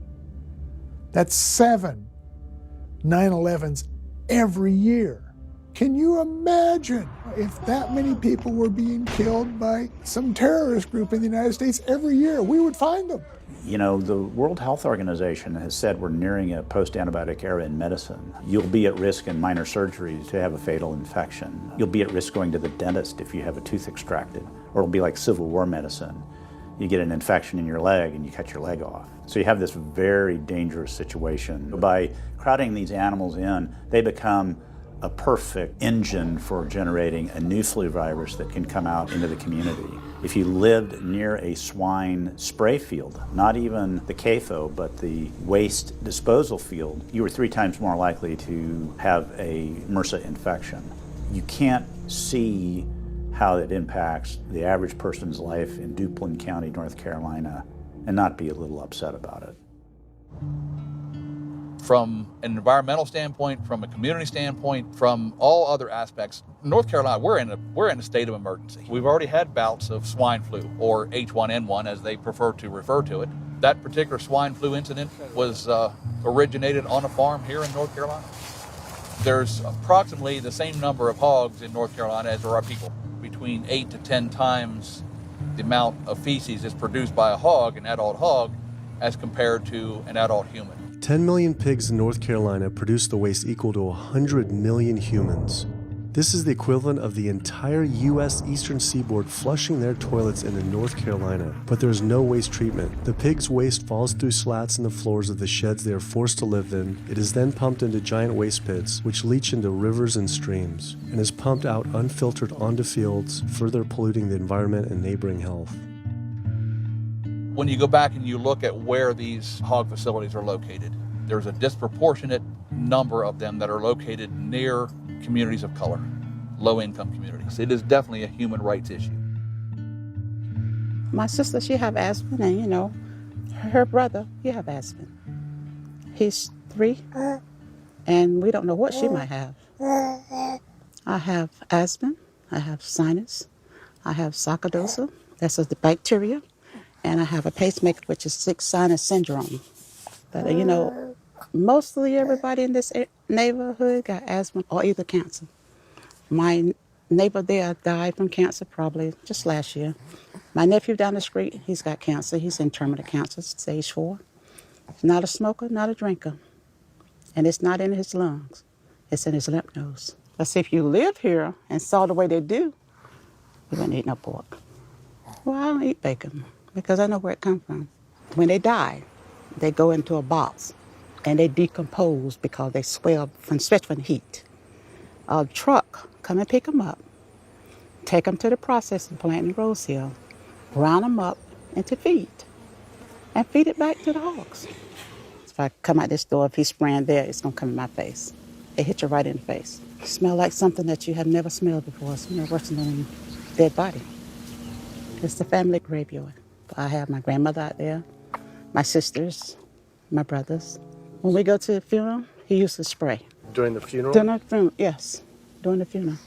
That's 7 9/11s every year. Can you imagine if that many people were being killed by some terrorist group in the United States every year? We would find them. You know, the World Health Organization has said we're nearing a post-antibiotic era in medicine. You'll be at risk in minor surgery to have a fatal infection. You'll be at risk going to the dentist if you have a tooth extracted. Or it'll be like Civil War medicine. You get an infection in your leg and you cut your leg off. So you have this very dangerous situation. By crowding these animals in, they become a perfect engine for generating a new flu virus that can come out into the community. If you lived near a swine spray field, not even the CAFO, but the waste disposal field, you were 3 times more likely to have a MRSA infection. You can't see how it impacts the average person's life in Duplin County, North Carolina, and not be a little upset about it. From an environmental standpoint, from a community standpoint, from all other aspects, North Carolina, we're in a state of emergency. We've already had bouts of swine flu, or H1N1 as they prefer to refer to it. That particular swine flu incident was originated on a farm here in North Carolina. There's approximately the same number of hogs in North Carolina as there are people. Between 8 to 10 times the amount of feces is produced by a hog, an adult hog, as compared to an adult human. 10 million pigs in North Carolina produce the waste equal to 100 million humans. This is the equivalent of the entire U.S. eastern seaboard flushing their toilets into North Carolina. But there is no waste treatment. The pigs' waste falls through slats in the floors of the sheds they are forced to live in. It is then pumped into giant waste pits, which leach into rivers and streams, and is pumped out unfiltered onto fields, further polluting the environment and neighboring health. When you go back and you look at where these hog facilities are located, there's a disproportionate number of them that are located near communities of color, low-income communities. It is definitely a human rights issue. My sister, she have asthma, and you know, her brother, he have asthma. He's 3, and we don't know what she might have. I have asthma, I have sinus, I have sarcoidosis, that's the bacteria, and I have a pacemaker, which is 6 sinus syndrome. But you know, mostly everybody in this neighborhood got asthma or either cancer. My neighbor there died from cancer probably just last year. My nephew down the street, he's got cancer. He's in terminal cancer, stage 4. He's not a smoker, not a drinker. And it's not in his lungs. It's in his lymph nodes. But see, if you live here and saw the way they do, you wouldn't eat no pork. Well, I don't eat bacon because I know where it comes from. When they die, they go into a box and they decompose because they swell especially from the heat. A truck come and pick them up, take them to the processing plant in Rose Hill, ground them up into feed, and feed it back to the hogs. If I come out this door, if he's spraying there, it's gonna come in my face. It hit you right in the face. Smell like something that you have never smelled before. It smells worse than a dead body. It's the family graveyard. I have my grandmother out there, my sisters, my brothers. When we go to the funeral, he used to spray. During the funeral? During the funeral, yes. During the funeral.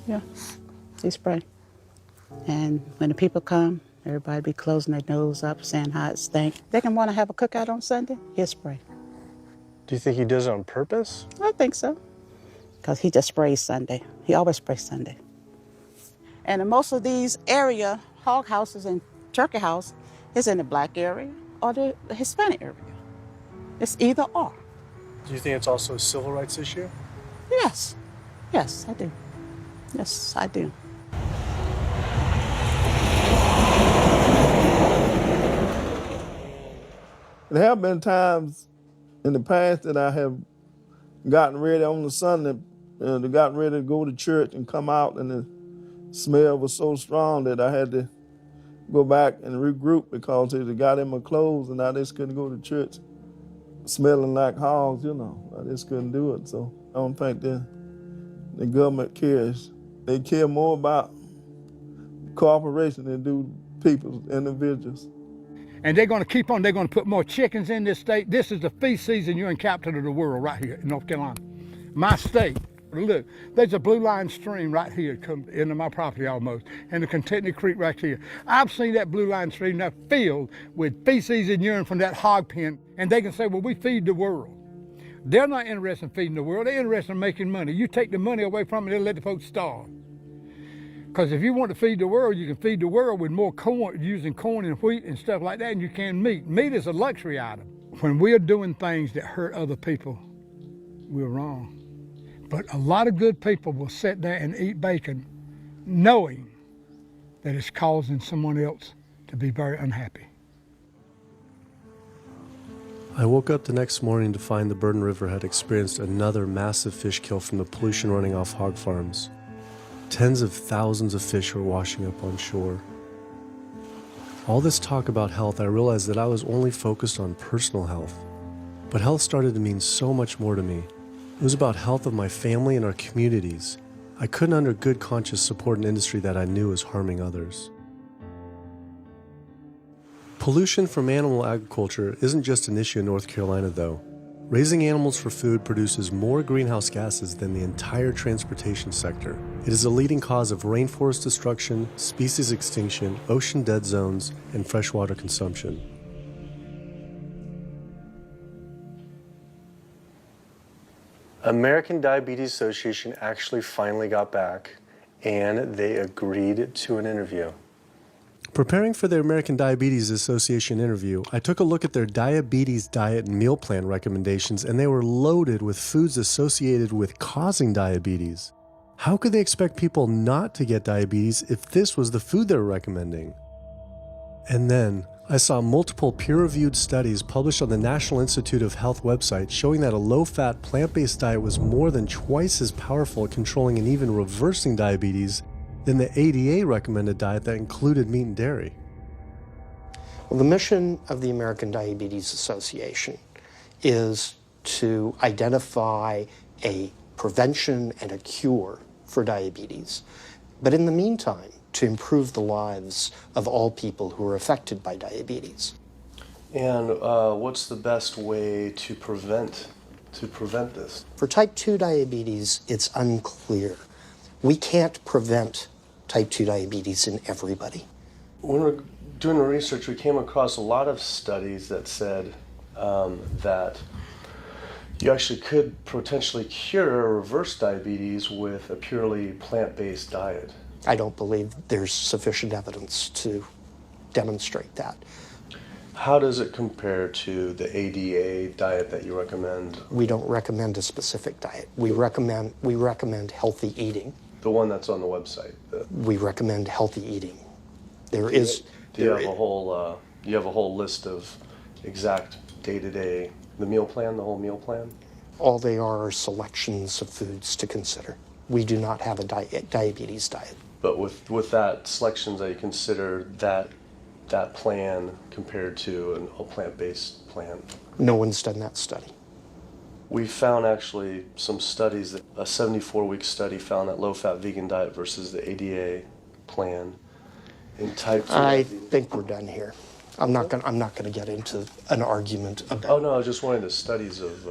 Yeah, he spray. And when the people come, everybody be closing their nose up, saying how it stink. They can want to have a cookout on Sunday, he'll spray. Do you think he does it on purpose? I think so. Because he just sprays Sunday. He always sprays Sunday. And in most of these area, hog houses and turkey house is in the black area or the Hispanic area. It's either or. Do you think it's also a civil rights issue? Yes. Yes, I do. Yes, I do. There have been times in the past that I have gotten ready on the Sunday, gotten ready to go to church and come out, and the smell was so strong that I had to go back and regroup because it got in my clothes and I just couldn't go to church smelling like hogs, you know. I just couldn't do it. So I don't think the government cares. They care more about cooperation than do people, individuals. And they're going to keep on, they're going to put more chickens in this state. This is the feast season. You're in capital of the world right here in North Carolina. My state, look, there's a blue line stream right here come into my property almost, and the Contentney Creek right here. I've seen that blue line stream now filled with feces and urine from that hog pen, and they can say, well, we feed the world. They're not interested in feeding the world. They're interested in making money. You take the money away from them, they'll let the folks starve. Because if you want to feed the world, you can feed the world with more corn, using corn and wheat and stuff like that, and you can meat. Meat is a luxury item. When we're doing things that hurt other people, we're wrong. But a lot of good people will sit there and eat bacon knowing that it's causing someone else to be very unhappy. I woke up the next morning to find the Burden River had experienced another massive fish kill from the pollution running off hog farms. Tens of thousands of fish were washing up on shore. All this talk about health, I realized that I was only focused on personal health. But health started to mean so much more to me. It was about health of my family and our communities. I couldn't under good conscience support an industry that I knew was harming others. Pollution from animal agriculture isn't just an issue in North Carolina, though. Raising animals for food produces more greenhouse gases than the entire transportation sector. It is a leading cause of rainforest destruction, species extinction, ocean dead zones, and freshwater consumption. American Diabetes Association actually finally got back, and they agreed to an interview. Preparing for their American Diabetes Association interview, I took a look at their diabetes diet and meal plan recommendations, and they were loaded with foods associated with causing diabetes. How could they expect people not to get diabetes if this was the food they were recommending? And then, I saw multiple peer-reviewed studies published on the National Institute of Health website showing that a low-fat, plant-based diet was more than twice as powerful at controlling and even reversing diabetes than the ADA recommended diet that included meat and dairy. Well, the mission of the American Diabetes Association is to identify a prevention and a cure for diabetes, but in the meantime, to improve the lives of all people who are affected by diabetes. And what's the best way to prevent this? For type 2 diabetes, it's unclear. We can't prevent type 2 diabetes in everybody. When we were doing the research, we came across a lot of studies that said that you actually could potentially cure or reverse diabetes with a purely plant-based diet. I don't believe there's sufficient evidence to demonstrate that. How does it compare to the ADA diet that you recommend? We don't recommend a specific diet. We recommend healthy eating. The one that's on the website. We recommend healthy eating. Do you have a whole list of exact day-to-day, the meal plan, the whole meal plan? All they are selections of foods to consider. We do not have a diabetes diet. But with that selections, that you consider that plan compared to a plant-based plan? No one's done that study. We found actually some studies that a 74-week study found that low-fat vegan diet versus the ADA plan in type 2. I think we're done here. I'm not going to get into an argument about. Oh no, I was just wondering the studies of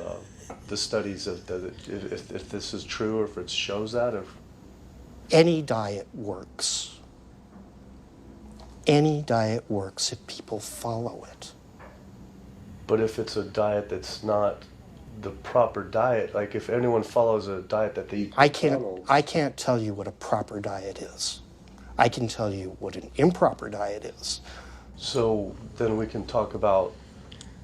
if this is true or if it shows that. Any diet works. Any diet works if people follow it. But if it's a diet that's not the proper diet, like if anyone follows a diet that they eat I can't tell you what a proper diet is. I can tell you what an improper diet is. So then we can talk about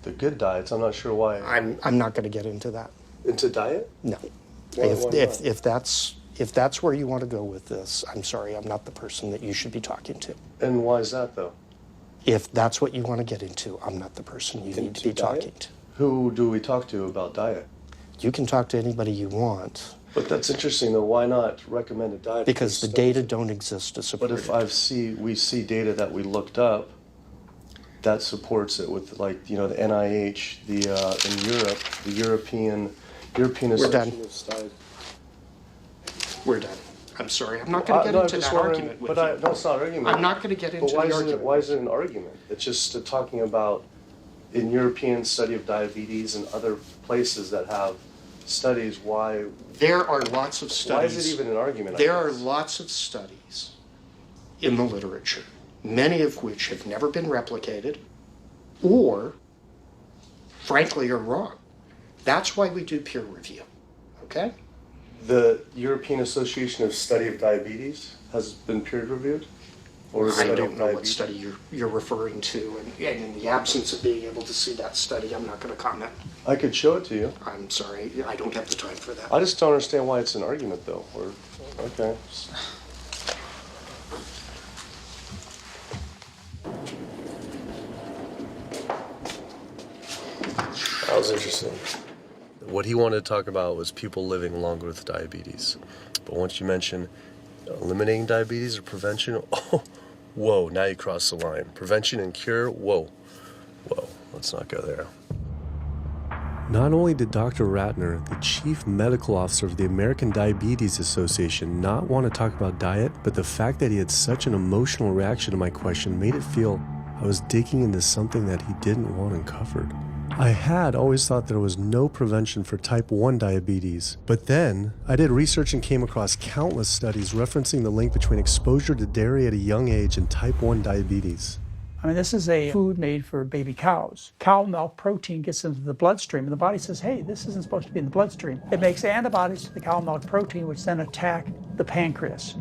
the good diets. I'm not sure why. I'm not going to get into that. Into diet? No. Why not? If that's where you want to go with this, I'm sorry, I'm not the person that you should be talking to. And why is that though? If that's what you want to get into, I'm not the person you need to be talking to. Who do we talk to about diet? You can talk to anybody you want. But that's interesting though. Why not recommend a diet? Because the data don't exist to support it. But if we see data that we looked up that supports it with, like, the NIH, in Europe, the European Association of Studies. We're done. I'm sorry. I'm not going to get into that argument with you. No, it's not an argument. I'm not going to get into the argument. Why is it an argument? It's just talking about in European study of diabetes and other places that have studies, why... There are lots of studies. Why is it even an argument? There are lots of studies in the literature, many of which have never been replicated or, frankly, are wrong. That's why we do peer review, okay? The European Association of Study of Diabetes has been peer reviewed? Or I don't know what study you're referring to, and in the absence of being able to see that study, I'm not going to comment. I could show it to you. I'm sorry, I don't have the time for that. I just don't understand why it's an argument, though. Okay. That was interesting. What he wanted to talk about was people living longer with diabetes. But once you mention eliminating diabetes or prevention, oh, whoa, now you cross the line. Prevention and cure, whoa, let's not go there. Not only did Dr. Ratner, the chief medical officer of the American Diabetes Association, not want to talk about diet, but the fact that he had such an emotional reaction to my question made it feel I was digging into something that he didn't want uncovered. I had always thought there was no prevention for type 1 diabetes, but then I did research and came across countless studies referencing the link between exposure to dairy at a young age and type 1 diabetes. I mean, this is a food made for baby cows. Cow milk protein gets into the bloodstream, and the body says, hey, this isn't supposed to be in the bloodstream. It makes antibodies to the cow milk protein, which then attack the pancreas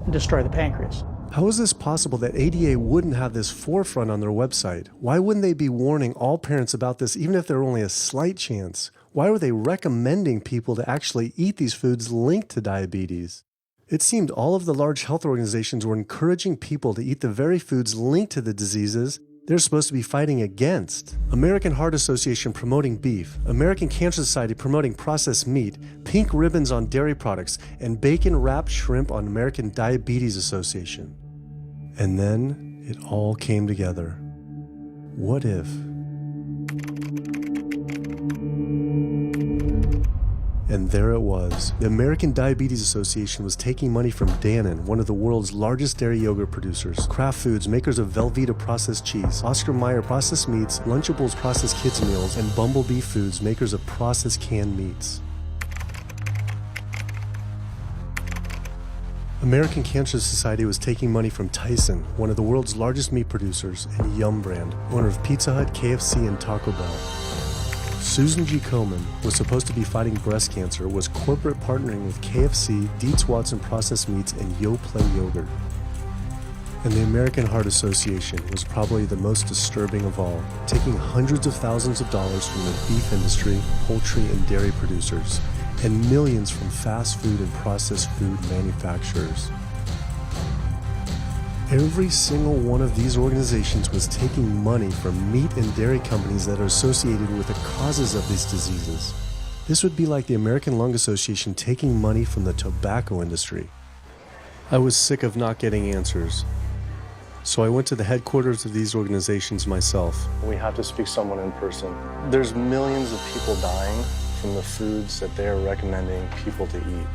and destroy the pancreas. How is this possible that ADA wouldn't have this forefront on their website? Why wouldn't they be warning all parents about this, even if there were only a slight chance? Why were they recommending people to actually eat these foods linked to diabetes? It seemed all of the large health organizations were encouraging people to eat the very foods linked to the diseases they're supposed to be fighting against. American Heart Association promoting beef, American Cancer Society promoting processed meat, pink ribbons on dairy products, and bacon-wrapped shrimp on American Diabetes Association. And then it all came together. What if? And there it was. The American Diabetes Association was taking money from Dannon, one of the world's largest dairy yogurt producers, Kraft Foods, makers of Velveeta processed cheese, Oscar Mayer processed meats, Lunchables processed kids meals, and Bumblebee Foods, makers of processed canned meats. American Cancer Society was taking money from Tyson, one of the world's largest meat producers, and Yum Brand, owner of Pizza Hut, KFC, and Taco Bell. Susan G. Komen was supposed to be fighting breast cancer, was corporate partnering with KFC, Dietz Watson Processed Meats, and Yoplait Yogurt. And the American Heart Association was probably the most disturbing of all, taking hundreds of thousands of dollars from the beef industry, poultry, and dairy producers, and millions from fast food and processed food manufacturers. Every single one of these organizations was taking money from meat and dairy companies that are associated with the causes of these diseases. This would be like the American Lung Association taking money from the tobacco industry. I was sick of not getting answers, so I went to the headquarters of these organizations myself. We have to speak to someone in person. There's millions of people dying from the foods that they're recommending people to eat.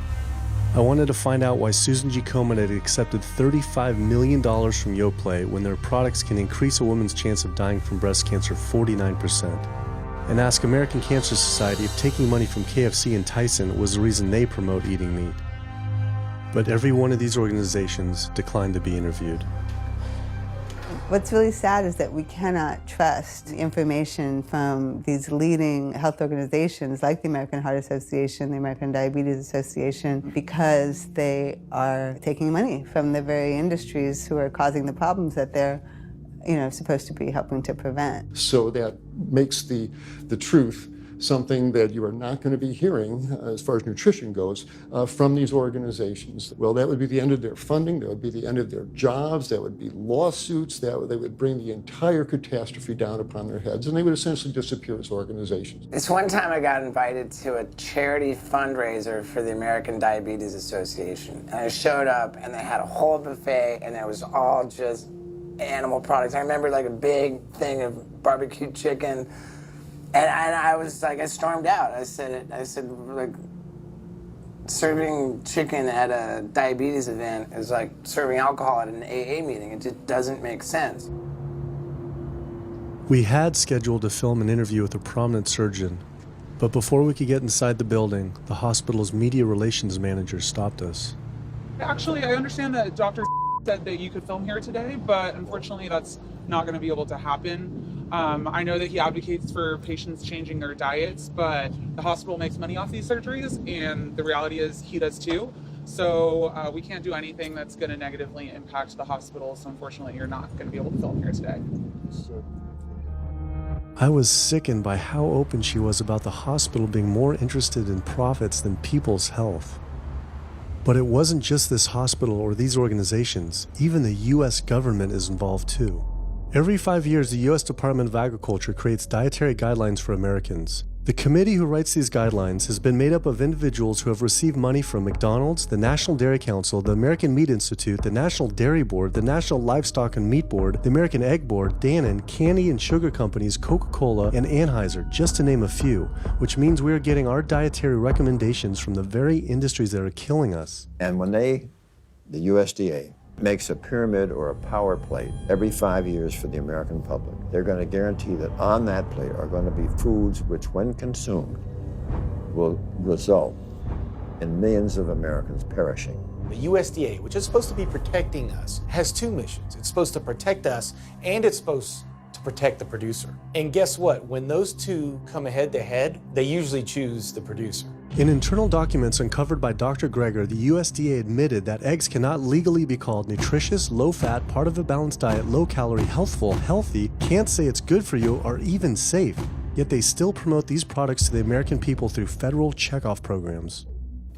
I wanted to find out why Susan G. Komen had accepted $35 million from Yoplait when their products can increase a woman's chance of dying from breast cancer 49%. And ask American Cancer Society if taking money from KFC and Tyson was the reason they promote eating meat. But every one of these organizations declined to be interviewed. What's really sad is that we cannot trust information from these leading health organizations like the American Heart Association, the American Diabetes Association, because they are taking money from the very industries who are causing the problems that they're supposed to be helping to prevent. So that makes the truth something that you are not going to be hearing, as far as nutrition goes, from these organizations. Well, that would be the end of their funding, that would be the end of their jobs, that would be lawsuits, they would bring the entire catastrophe down upon their heads, and they would essentially disappear as organizations. This one time I got invited to a charity fundraiser for the American Diabetes Association. And I showed up and they had a whole buffet and it was all just animal products. I remember like a big thing of barbecue chicken. And I was like, I stormed out. I said, like, serving chicken at a diabetes event is like serving alcohol at an AA meeting. It just doesn't make sense. We had scheduled to film an interview with a prominent surgeon, but before we could get inside the building, the hospital's media relations manager stopped us. Actually, I understand that Dr. said that you could film here today, but unfortunately that's not going to be able to happen. I know that he advocates for patients changing their diets, but the hospital makes money off these surgeries, and the reality is he does too. So we can't do anything that's going to negatively impact the hospital, so unfortunately you're not going to be able to film here today. I was sickened by how open she was about the hospital being more interested in profits than people's health. But it wasn't just this hospital or these organizations. Even the U.S. government is involved too. Every 5 years, the U.S. Department of Agriculture creates dietary guidelines for Americans. The committee who writes these guidelines has been made up of individuals who have received money from McDonald's, the National Dairy Council, the American Meat Institute, the National Dairy Board, the National Livestock and Meat Board, the American Egg Board, Dannon, candy and sugar companies, Coca-Cola, and Anheuser, just to name a few, which means we are getting our dietary recommendations from the very industries that are killing us. And when the USDA, makes a pyramid or a power plate every 5 years for the American public, they're going to guarantee that on that plate are going to be foods which, when consumed, will result in millions of Americans perishing. The USDA, which is supposed to be protecting us, has two missions. It's supposed to protect us, and it's supposed to protect the producer. And guess what? When those two come head to head, they usually choose the producer. In internal documents uncovered by Dr. Greger, the USDA admitted that eggs cannot legally be called nutritious, low-fat, part of a balanced diet, low-calorie, healthful, healthy, can't say it's good for you, or even safe. Yet they still promote these products to the American people through federal checkoff programs.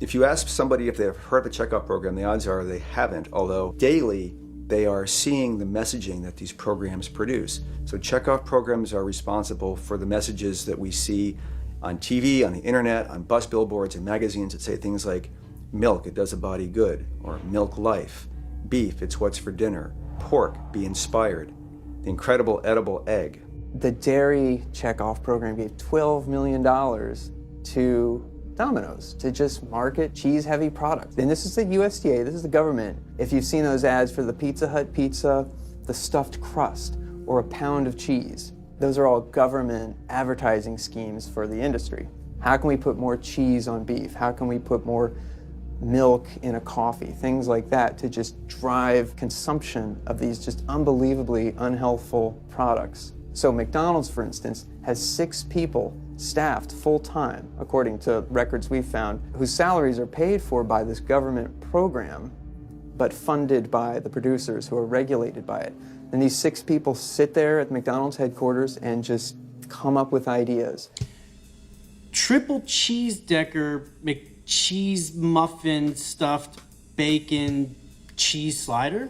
If you ask somebody if they've heard of the checkoff program, the odds are they haven't, although daily they are seeing the messaging that these programs produce. So checkoff programs are responsible for the messages that we see on TV, on the internet, on bus billboards and magazines that say things like, milk, it does a body good, or milk life, beef, it's what's for dinner, pork, be inspired, the incredible edible egg. The dairy checkoff program gave $12 million to Domino's to just market cheese-heavy products. And this is the USDA, this is the government. If you've seen those ads for the Pizza Hut pizza, the stuffed crust, or a pound of cheese, those are all government advertising schemes for the industry. How can we put more cheese on beef? How can we put more milk in a coffee? Things like that to just drive consumption of these just unbelievably unhealthful products. So McDonald's, for instance, has 6 people staffed full-time, according to records we've found, whose salaries are paid for by this government program, but funded by the producers who are regulated by it. And these 6 people sit there at McDonald's headquarters and just come up with ideas. Triple cheese decker McCheese muffin stuffed bacon cheese slider?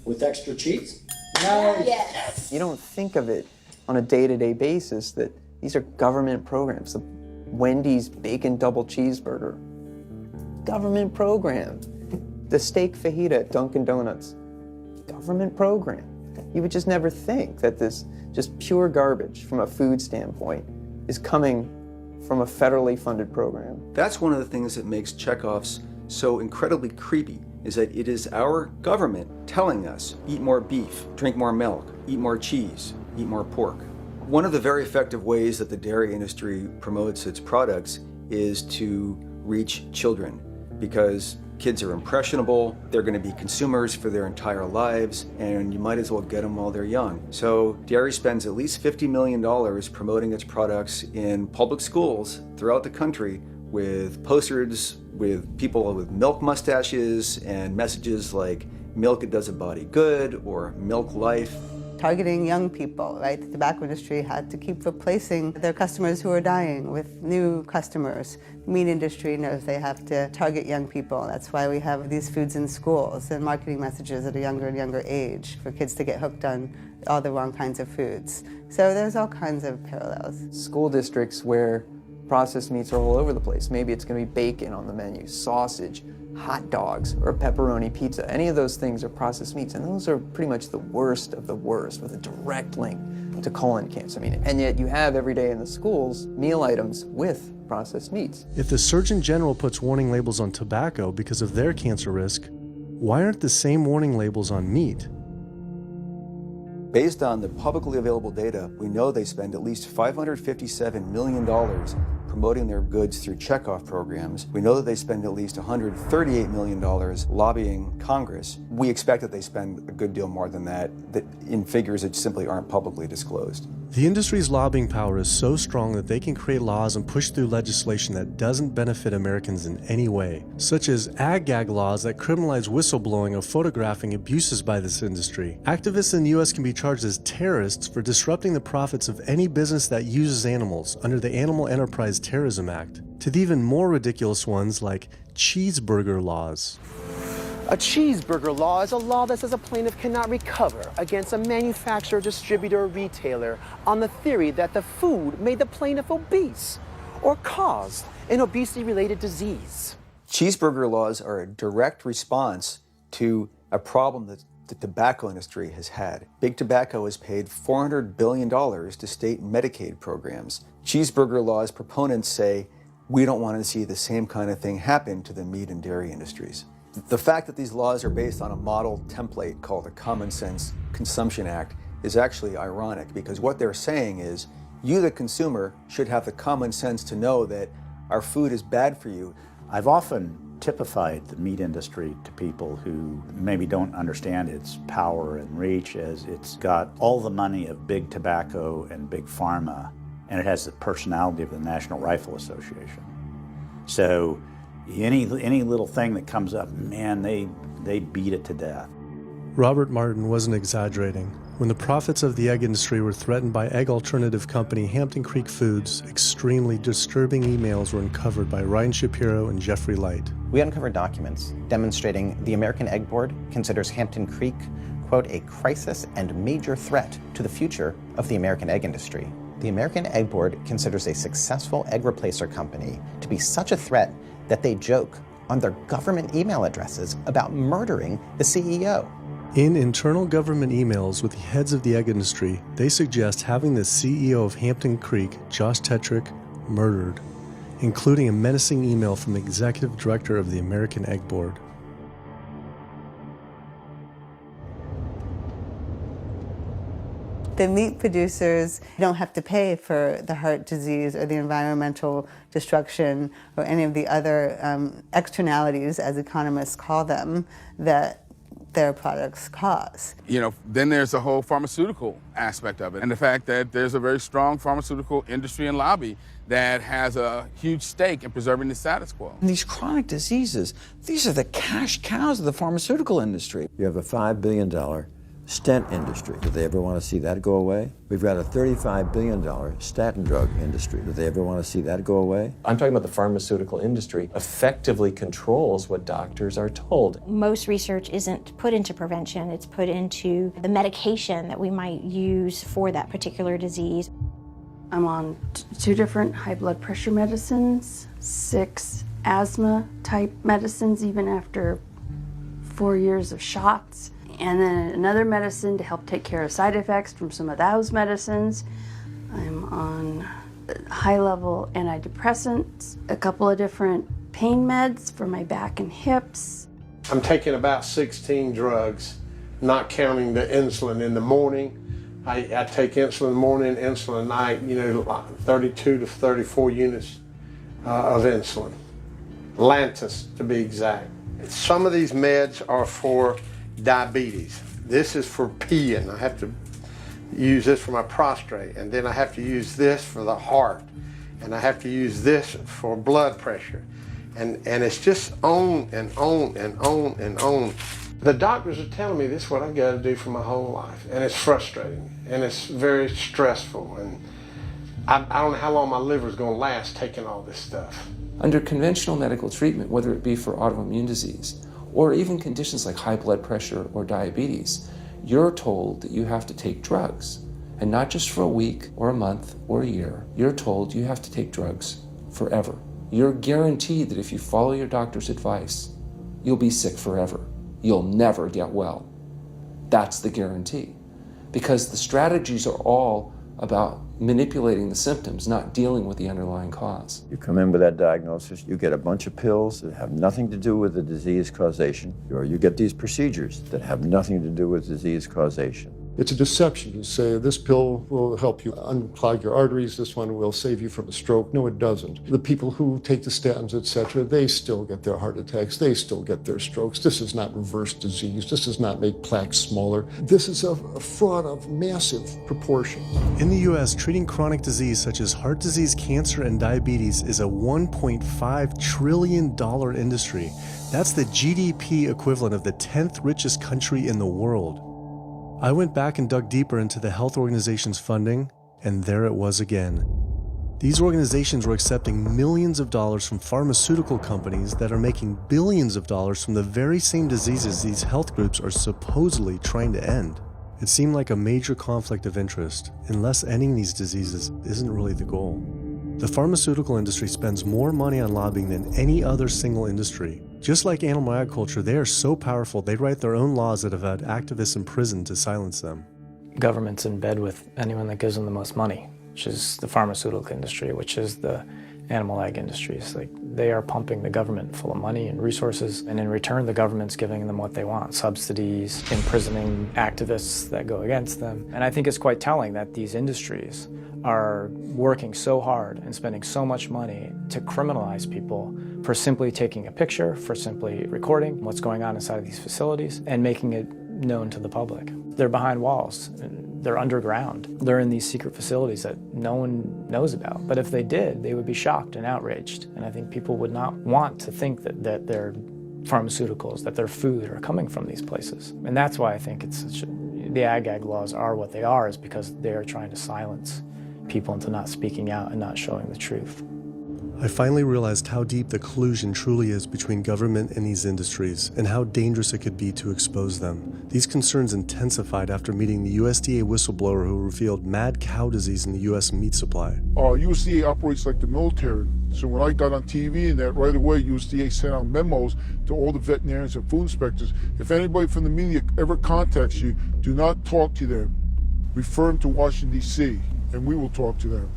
With extra cheese? No. Yes. You don't think of it on a day-to-day basis that these are government programs. The Wendy's bacon double cheeseburger, government program. The steak fajita at Dunkin' Donuts, government program. You would just never think that this just pure garbage from a food standpoint is coming from a federally funded program. That's one of the things that makes checkoffs so incredibly creepy, is that it is our government telling us, eat more beef, drink more milk, eat more cheese, eat more pork. One of the very effective ways that the dairy industry promotes its products is to reach children because kids are impressionable, they're going to be consumers for their entire lives, and you might as well get them while they're young. So dairy spends at least $50 million promoting its products in public schools throughout the country with posters with people with milk mustaches and messages like milk it does a body good or milk life. Targeting young people, right? The tobacco industry had to keep replacing their customers who are dying with new customers. The meat industry knows they have to target young people. That's why we have these foods in schools and marketing messages at a younger and younger age for kids to get hooked on all the wrong kinds of foods. So there's all kinds of parallels. School districts where processed meats are all over the place. Maybe it's going to be bacon on the menu, sausage, hot dogs, or a pepperoni pizza. Any of those things are processed meats, and those are pretty much the worst of the worst with a direct link to colon cancer. And yet you have every day in the schools meal items with processed meats. If the Surgeon General puts warning labels on tobacco because of their cancer risk, why aren't the same warning labels on meat? Based on the publicly available data, we know they spend at least $557 million promoting their goods through checkoff programs. We know that they spend at least $138 million lobbying Congress. We expect that they spend a good deal more than that in figures that simply aren't publicly disclosed. The industry's lobbying power is so strong that they can create laws and push through legislation that doesn't benefit Americans in any way, such as ag-gag laws that criminalize whistleblowing or photographing abuses by this industry. Activists in the U.S. can be charged as terrorists for disrupting the profits of any business that uses animals under the Animal Enterprise Terrorism Act, to the even more ridiculous ones like cheeseburger laws. A cheeseburger law is a law that says a plaintiff cannot recover against a manufacturer, distributor, or retailer on the theory that the food made the plaintiff obese or caused an obesity-related disease. Cheeseburger laws are a direct response to a problem that the tobacco industry has had. Big Tobacco has paid $400 billion to state Medicaid programs. Cheeseburger laws proponents say, we don't want to see the same kind of thing happen to the meat and dairy industries. The fact that these laws are based on a model template called the Common Sense Consumption Act is actually ironic, because what they're saying is, you, the consumer, should have the common sense to know that our food is bad for you. I've often typified the meat industry to people who maybe don't understand its power and reach, as it's got all the money of big tobacco and big pharma, and it has the personality of the National Rifle Association. So any little thing that comes up, man, they beat it to death. Robert Martin wasn't exaggerating. When the profits of the egg industry were threatened by egg alternative company Hampton Creek Foods, extremely disturbing emails were uncovered by Ryan Shapiro and Jeffrey Light. We uncovered documents demonstrating the American Egg Board considers Hampton Creek, quote, a crisis and major threat to the future of the American egg industry. The American Egg Board considers a successful egg replacer company to be such a threat that they joke on their government email addresses about murdering the CEO. In internal government emails with the heads of the egg industry, they suggest having the CEO of Hampton Creek, Josh Tetrick, murdered, including a menacing email from the executive director of the American Egg Board. The meat producers don't have to pay for the heart disease or the environmental destruction or any of the other externalities, as economists call them, that their products cause. You know, then there's the whole pharmaceutical aspect of it, and the fact that there's a very strong pharmaceutical industry and lobby that has a huge stake in preserving the status quo. And these chronic diseases, these are the cash cows of the pharmaceutical industry. You have a $5 billion stent industry. Do they ever want to see that go away? We've got a $35 billion statin drug industry. Do they ever want to see that go away? I'm talking about the pharmaceutical industry effectively controls what doctors are told. Most research isn't put into prevention, it's put into the medication that we might use for that particular disease. I'm on 2 different high blood pressure medicines, 6 asthma type medicines, even after 4 years of shots. And then another medicine to help take care of side effects from some of those medicines. I'm on high-level antidepressants, a couple of different pain meds for my back and hips. I'm taking about 16 drugs, not counting the insulin in the morning. I take insulin morning, insulin night, 32 to 34 units of insulin. Lantus to be exact. Some of these meds are for diabetes. This is for peeing. I have to use this for my prostate, and then I have to use this for the heart, and I have to use this for blood pressure. And it's just on and on and on and on. The doctors are telling me this is what I got to do for my whole life, and it's frustrating, and it's very stressful, and I don't know how long my liver is going to last taking all this stuff. Under conventional medical treatment, whether it be for autoimmune disease or even conditions like high blood pressure or diabetes, you're told that you have to take drugs. And not just for a week or a month or a year. You're told you have to take drugs forever. You're guaranteed that if you follow your doctor's advice, you'll be sick forever. You'll never get well. That's the guarantee. Because the strategies are all about manipulating the symptoms, not dealing with the underlying cause. You come in with that diagnosis, you get a bunch of pills that have nothing to do with the disease causation, or you get these procedures that have nothing to do with disease causation. It's a deception to say this pill will help you unclog your arteries, this one will save you from a stroke. No, it doesn't. The people who take the statins, etc., they still get their heart attacks, they still get their strokes. This does not reverse disease. This does not make plaques smaller. This is a fraud of massive proportions. In the U.S., treating chronic disease such as heart disease, cancer, and diabetes is a $1.5 trillion industry. That's the GDP equivalent of the 10th richest country in the world. I went back and dug deeper into the health organization's funding, and there it was again. These organizations were accepting millions of dollars from pharmaceutical companies that are making billions of dollars from the very same diseases these health groups are supposedly trying to end. It seemed like a major conflict of interest, unless ending these diseases isn't really the goal. The pharmaceutical industry spends more money on lobbying than any other single industry. Just like animal agriculture, they are so powerful they write their own laws that have had activists imprisoned to silence them. Government's in bed with anyone that gives them the most money, which is the pharmaceutical industry, which is the animal ag industries. Like, they are pumping the government full of money and resources, and in return the government's giving them what they want: subsidies, imprisoning activists that go against them. And I think it's quite telling that these industries are working so hard and spending so much money to criminalize people for simply taking a picture, for simply recording what's going on inside of these facilities and making it known to the public. They're behind walls. They're underground. They're in these secret facilities that no one knows about. But if they did, they would be shocked and outraged. And I think people would not want to think that their pharmaceuticals, that their food are coming from these places. And that's why I think the ag laws are what they are, is because they are trying to silence people into not speaking out and not showing the truth. I finally realized how deep the collusion truly is between government and these industries, and how dangerous it could be to expose them. These concerns intensified after meeting the USDA whistleblower who revealed mad cow disease in the U.S. meat supply. USDA operates like the military. So when I got on TV and that, right away USDA sent out memos to all the veterinarians and food inspectors. If anybody from the media ever contacts you, do not talk to them. Refer them to Washington, D.C., and we will talk to them.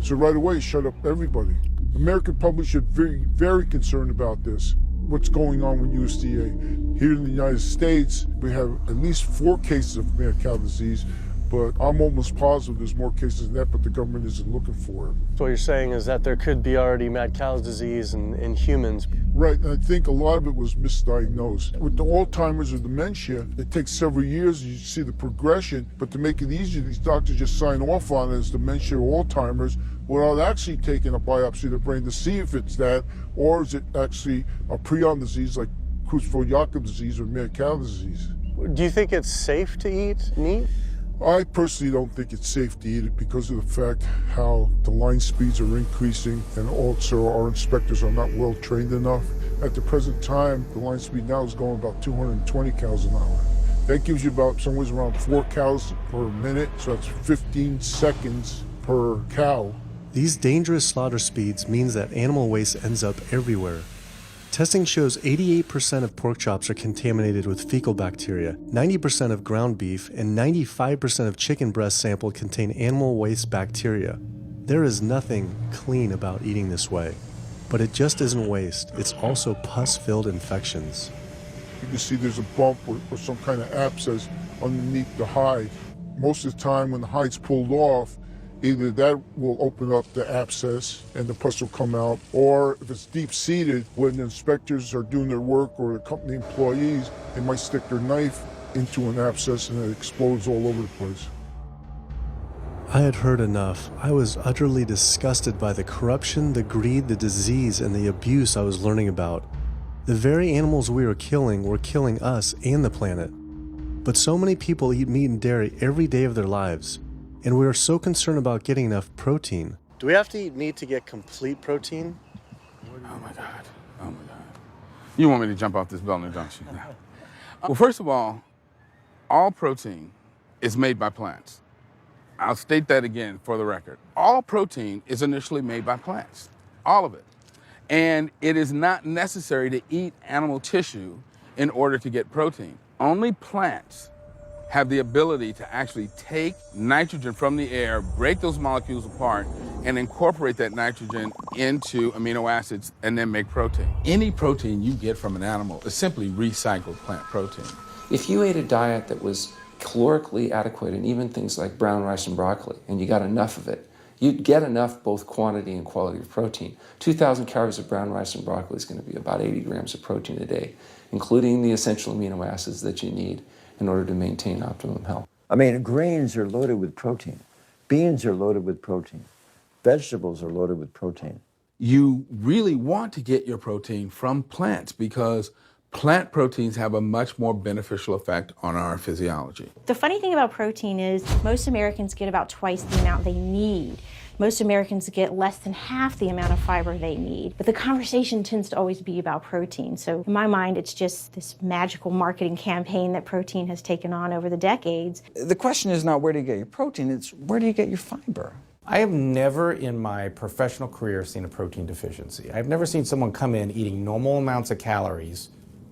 So right away, shut up everybody. American public should be very concerned about this. What's going on with USDA? Here in the United States, we have at least 4 cases of mad cow disease, but I'm almost positive there's more cases than that, but the government isn't looking for it. So what you're saying is that there could be already mad cow disease in humans. Right, and I think a lot of it was misdiagnosed. With the Alzheimer's or dementia, it takes several years, you see the progression, but to make it easier, these doctors just sign off on it as dementia or Alzheimer's without actually taking a biopsy of the brain to see if it's that, or is it actually a prion disease like Creutzfeldt-Jakob disease or mad cow disease. Do you think it's safe to eat meat? I personally don't think it's safe to eat it because of the fact how the line speeds are increasing, and also our inspectors are not well trained enough. At the present time, the line speed now is going about 220 cows an hour. That gives you about somewhere around 4 cows per minute, so that's 15 seconds per cow. These dangerous slaughter speeds means that animal waste ends up everywhere. Testing shows 88% of pork chops are contaminated with fecal bacteria, 90% of ground beef, and 95% of chicken breast sampled contain animal waste bacteria. There is nothing clean about eating this way. But it just isn't waste, it's also pus-filled infections. You can see there's a bump or some kind of abscess underneath the hide. Most of the time when the hide's pulled off, Either that will open up the abscess and the pus will come out, or if it's deep-seated, when the inspectors are doing their work or the company employees, they might stick their knife into an abscess and it explodes all over the place. I had heard enough. I was utterly disgusted by the corruption, the greed, the disease, and the abuse I was learning about. The very animals we were killing us and the planet. But so many people eat meat and dairy every day of their lives, and we are so concerned about getting enough protein. Do we have to eat meat to get complete protein? Oh my God. Oh my God. You want me to jump off this building, don't you? Well, first of all protein is made by plants. I'll state that again for the record. All protein is initially made by plants, all of it. And it is not necessary to eat animal tissue in order to get protein. Only plants have the ability to actually take nitrogen from the air, break those molecules apart, and incorporate that nitrogen into amino acids and then make protein. Any protein you get from an animal is simply recycled plant protein. If you ate a diet that was calorically adequate, and even things like brown rice and broccoli, and you got enough of it, you'd get enough both quantity and quality of protein. 2,000 calories of brown rice and broccoli is going to be about 80 grams of protein a day, including the essential amino acids that you need in order to maintain optimum health. I mean, grains are loaded with protein. Beans are loaded with protein. Vegetables are loaded with protein. You really want to get your protein from plants because plant proteins have a much more beneficial effect on our physiology. The funny thing about protein is most Americans get about twice the amount they need. Most Americans get less than half the amount of fiber they need. But the conversation tends to always be about protein. So in my mind, it's just this magical marketing campaign that protein has taken on over the decades. The question is not where do you get your protein, it's where do you get your fiber? I have never in my professional career seen a protein deficiency. I've never seen someone come in eating normal amounts of calories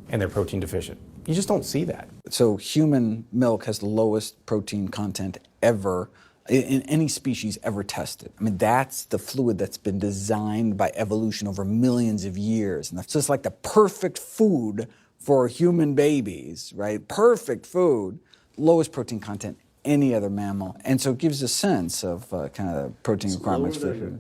and they're protein deficient. You just don't see that. So human milk has the lowest protein content ever in any species ever tested. I mean, that's the fluid that's been designed by evolution over millions of years. And that's just like the perfect food for human babies, right? Perfect food, lowest protein content any other mammal. And so it gives a sense of kind of protein requirements for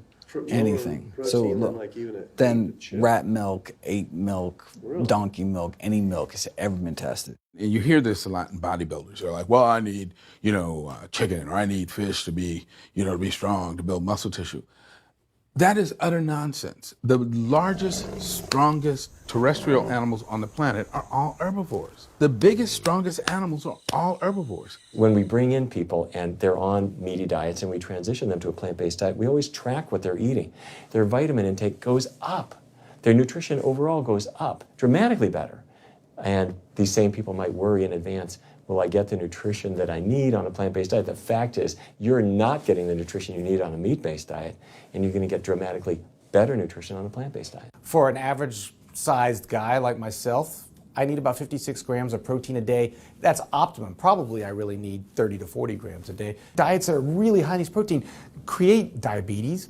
anything. So then rat milk, ape milk, donkey milk, any milk has ever been tested. And you hear this a lot in bodybuilders. They're like, well, I need, chicken, or I need fish to be, to be strong, to build muscle tissue. That is utter nonsense. The largest, strongest terrestrial animals on the planet are all herbivores. The biggest, strongest animals are all herbivores. When we bring in people and they're on meaty diets and we transition them to a plant-based diet, we always track what they're eating. Their vitamin intake goes up. Their nutrition overall goes up, dramatically better. And these same people might worry in advance, will I get the nutrition that I need on a plant-based diet? The fact is, you're not getting the nutrition you need on a meat-based diet, and you're going to get dramatically better nutrition on a plant-based diet. For an average-sized guy like myself, I need about 56 grams of protein a day. That's optimum. Probably I really need 30 to 40 grams a day. Diets that are really high in these protein create diabetes,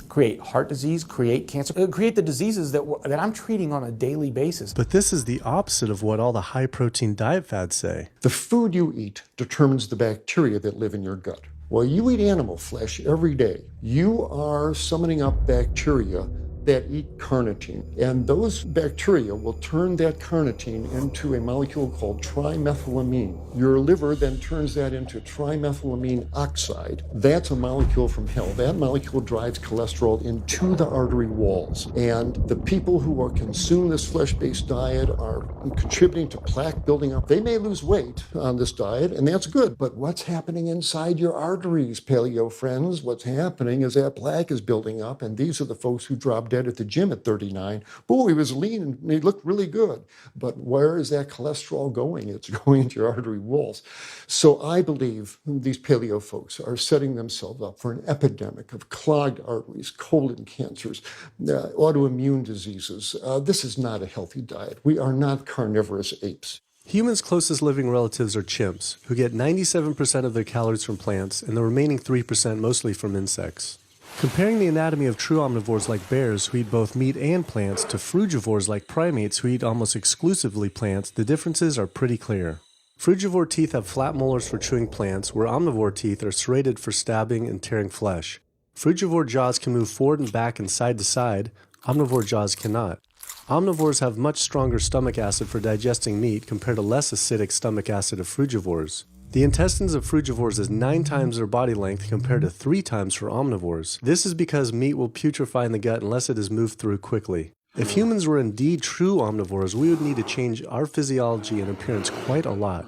create heart disease, create cancer, create the diseases that I'm treating on a daily basis. But this is the opposite of what all the high-protein diet fads say. The food you eat determines the bacteria that live in your gut. While you eat animal flesh every day, you are summoning up bacteria that eat carnitine. And those bacteria will turn that carnitine into a molecule called trimethylamine. Your liver then turns that into trimethylamine oxide. That's a molecule from hell. That molecule drives cholesterol into the artery walls. And the people who are consuming this flesh-based diet are contributing to plaque building up. They may lose weight on this diet, and that's good. But what's happening inside your arteries, paleo friends? What's happening is that plaque is building up, and these are the folks who dropped dead at the gym at 39. Boy, he was lean and he looked really good. But where is that cholesterol going? It's going into your artery walls. So I believe these paleo folks are setting themselves up for an epidemic of clogged arteries, colon cancers, autoimmune diseases. This is not a healthy diet. We are not carnivorous apes. Humans' closest living relatives are chimps, who get 97% of their calories from plants and the remaining 3% mostly from insects. Comparing the anatomy of true omnivores like bears, who eat both meat and plants, to frugivores like primates, who eat almost exclusively plants, the differences are pretty clear. Frugivore teeth have flat molars for chewing plants, where omnivore teeth are serrated for stabbing and tearing flesh. Frugivore jaws can move forward and back and side to side. Omnivore jaws cannot. Omnivores have much stronger stomach acid for digesting meat compared to less acidic stomach acid of frugivores. The intestines of frugivores is 9 times their body length compared to 3 times for omnivores. This is because meat will putrefy in the gut unless it is moved through quickly. If humans were indeed true omnivores, we would need to change our physiology and appearance quite a lot.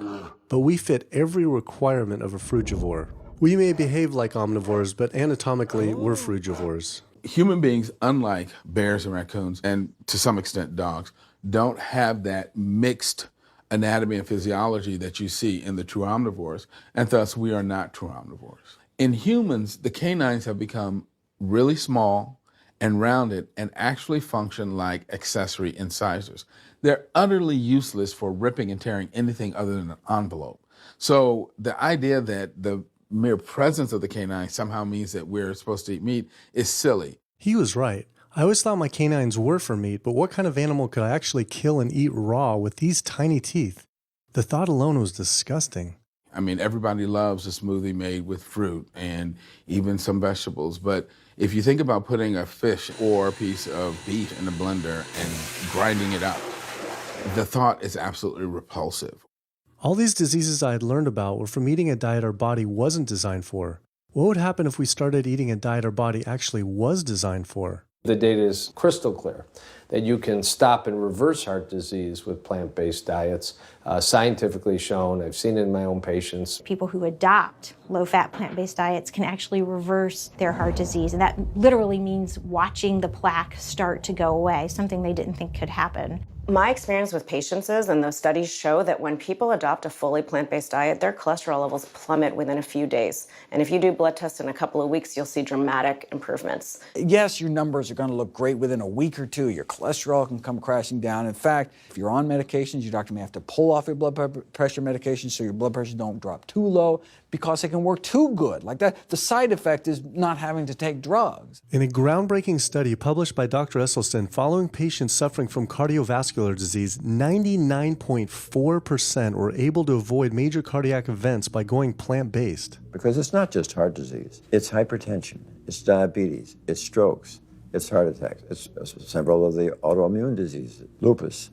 But we fit every requirement of a frugivore. We may behave like omnivores, but anatomically, we're frugivores. Human beings, unlike bears and raccoons, and to some extent dogs, don't have that mixed anatomy and physiology that you see in the true omnivores, and thus we are not true omnivores. In humans, the canines have become really small and rounded and actually function like accessory incisors. They're utterly useless for ripping and tearing anything other than an envelope. So the idea that the mere presence of the canine somehow means that we're supposed to eat meat is silly. He was right. I always thought my canines were for meat, but what kind of animal could I actually kill and eat raw with these tiny teeth? The thought alone was disgusting. I mean, everybody loves a smoothie made with fruit and even some vegetables, but if you think about putting a fish or a piece of beef in a blender and grinding it up, the thought is absolutely repulsive. All these diseases I had learned about were from eating a diet our body wasn't designed for. What would happen if we started eating a diet our body actually was designed for? The data is crystal clear that you can stop and reverse heart disease with plant-based diets, scientifically shown. I've seen it in my own patients. People who adopt low-fat plant-based diets can actually reverse their heart disease, and that literally means watching the plaque start to go away, something they didn't think could happen. My experience with patients is, and those studies show, that when people adopt a fully plant-based diet, their cholesterol levels plummet within a few days. And if you do blood tests in a couple of weeks, you'll see dramatic improvements. Yes, your numbers are going to look great within a week or two. Your cholesterol can come crashing down. In fact, if you're on medications, your doctor may have to pull off your blood pressure medication so your blood pressure don't drop too low because it can work too good. Like that, the side effect is not having to take drugs. In a groundbreaking study published by Dr. Esselstyn following patients suffering from cardiovascular disease, 99.4% were able to avoid major cardiac events by going plant-based. Because it's not just heart disease. It's hypertension, it's diabetes, it's strokes, it's heart attacks, it's several of the autoimmune diseases, lupus,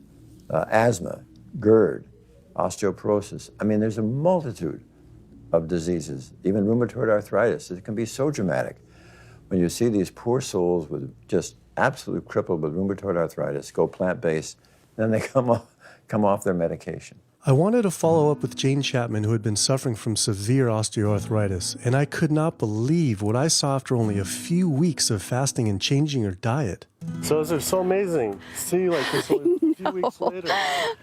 asthma, GERD, osteoporosis. I mean, there's a multitude of diseases, even rheumatoid arthritis. It can be so dramatic. When you see these poor souls with just absolutely crippled with rheumatoid arthritis go plant-based, then they come off their medication. I wanted to follow up with Jane Chapman, who had been suffering from severe osteoarthritis, and I could not believe what I saw after only a few weeks of fasting and changing her diet. So it's so amazing to see like this only a few weeks later.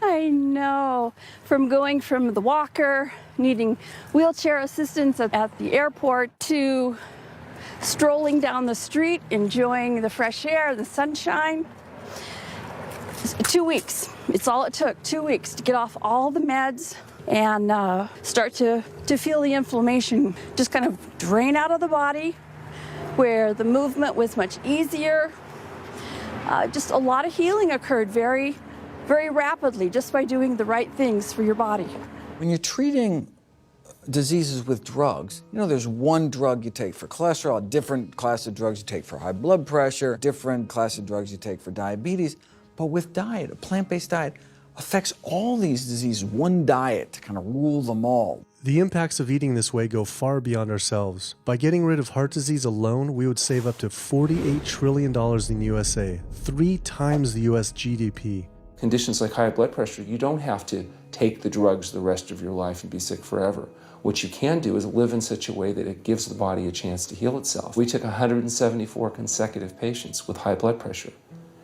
I know. From going from the walker, needing wheelchair assistance at the airport, to strolling down the street, enjoying the fresh air, the sunshine. 2 weeks. It's all it took, 2 weeks to get off all the meds and start to feel the inflammation just kind of drain out of the body, where the movement was much easier. Just a lot of healing occurred very, very rapidly just by doing the right things for your body. When you're treating diseases with drugs, you know, there's one drug you take for cholesterol, a different class of drugs you take for high blood pressure, different class of drugs you take for diabetes. But with diet, a plant-based diet affects all these diseases, one diet to kind of rule them all. The impacts of eating this way go far beyond ourselves. By getting rid of heart disease alone, we would save up to $48 trillion in the USA, 3 times the US GDP. Conditions like high blood pressure, you don't have to take the drugs the rest of your life and be sick forever. What you can do is live in such a way that it gives the body a chance to heal itself. We took 174 consecutive patients with high blood pressure,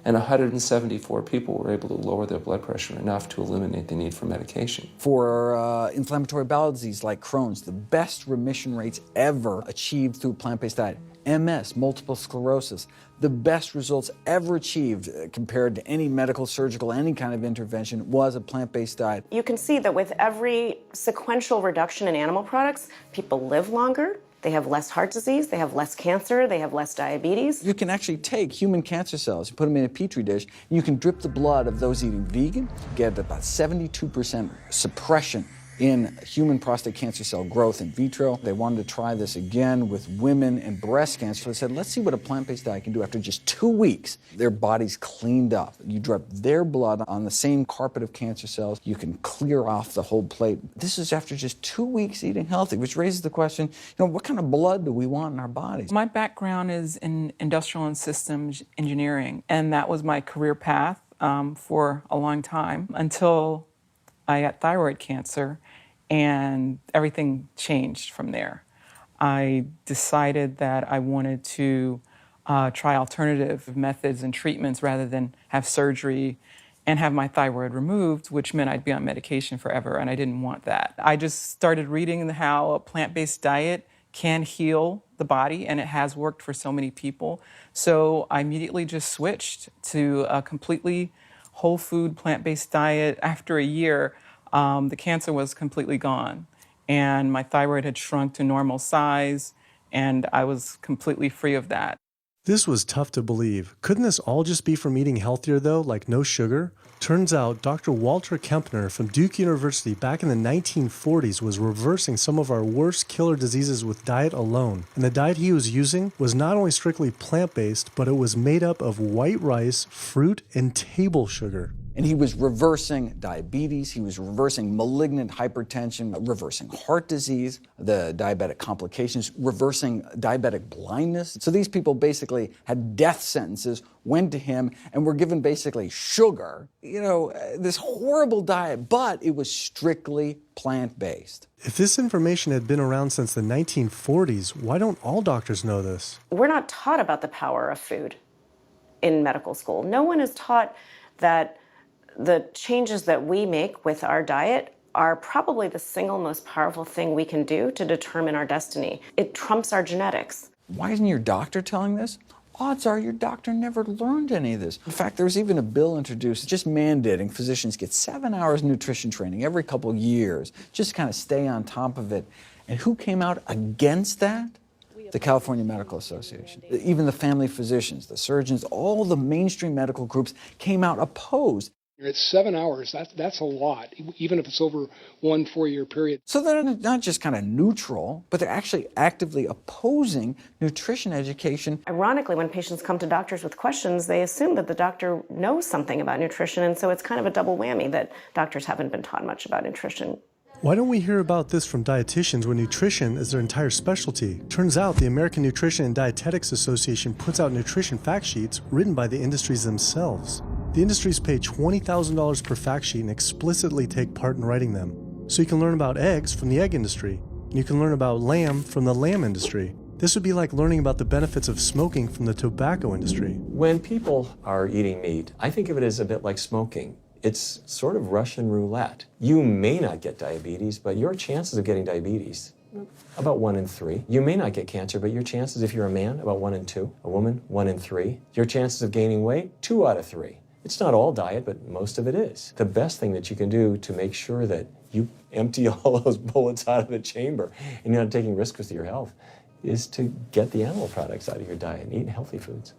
and 174 people were able to lower their blood pressure enough to eliminate the need for medication. For inflammatory bowel disease like Crohn's, the best remission rates ever achieved through a plant-based diet. MS, multiple sclerosis, the best results ever achieved compared to any medical, surgical, any kind of intervention was a plant-based diet. You can see that with every sequential reduction in animal products, people live longer, they have less heart disease, they have less cancer, they have less diabetes. You can actually take human cancer cells, you put them in a petri dish, and you can drip the blood of those eating vegan, get about 72% suppression in human prostate cancer cell growth in vitro. They wanted to try this again with women and breast cancer. So they said, let's see what a plant-based diet can do. After just 2 weeks, their bodies cleaned up. You drop their blood on the same carpet of cancer cells. You can clear off the whole plate. This is after just 2 weeks eating healthy, which raises the question, what kind of blood do we want in our bodies? My background is in industrial and systems engineering, and that was my career path for a long time until I got thyroid cancer, and everything changed from there. I decided that I wanted to try alternative methods and treatments rather than have surgery and have my thyroid removed, which meant I'd be on medication forever, and I didn't want that. I just started reading how a plant-based diet can heal the body, and it has worked for so many people. So I immediately just switched to a completely whole food plant-based diet. After a year, the cancer was completely gone, and my thyroid had shrunk to normal size, and I was completely free of that. This was tough to believe. Couldn't this all just be from eating healthier though, like no sugar? Turns out Dr. Walter Kempner from Duke University back in the 1940s was reversing some of our worst killer diseases with diet alone. And the diet he was using was not only strictly plant-based, but it was made up of white rice, fruit, and table sugar. And he was reversing diabetes, he was reversing malignant hypertension, reversing heart disease, the diabetic complications, reversing diabetic blindness. So these people basically had death sentences, went to him, and were given basically sugar, this horrible diet, but it was strictly plant-based. If this information had been around since the 1940s, why don't all doctors know this? We're not taught about the power of food in medical school. No one is taught that the changes that we make with our diet are probably the single most powerful thing we can do to determine our destiny. It trumps our genetics. Why isn't your doctor telling this? Odds are your doctor never learned any of this. In fact, there was even a bill introduced just mandating physicians get 7 hours nutrition training every couple years, just to kind of stay on top of it. And who came out against that? The California Medical Association. Even the family physicians, the surgeons, all the mainstream medical groups came out opposed. It's 7 hours. That's a lot, even if it's over 1 4-year period. So they're not just kind of neutral, but they're actually actively opposing nutrition education. Ironically, when patients come to doctors with questions, they assume that the doctor knows something about nutrition, and so it's kind of a double whammy that doctors haven't been taught much about nutrition. Why don't we hear about this from dietitians when nutrition is their entire specialty? Turns out the American Nutrition and Dietetics Association puts out nutrition fact sheets written by the industries themselves. The industries pay $20,000 per fact sheet and explicitly take part in writing them. So you can learn about eggs from the egg industry, and you can learn about lamb from the lamb industry. This would be like learning about the benefits of smoking from the tobacco industry. When people are eating meat, I think of it as a bit like smoking. It's sort of Russian roulette. You may not get diabetes, but your chances of getting diabetes, about 1 in 3. You may not get cancer, but your chances, if you're a man, about 1 in 2. A woman, 1 in 3. Your chances of gaining weight, 2 out of 3. It's not all diet, but most of it is. The best thing that you can do to make sure that you empty all those bullets out of the chamber and you're not taking risks with your health is to get the animal products out of your diet and eat healthy foods.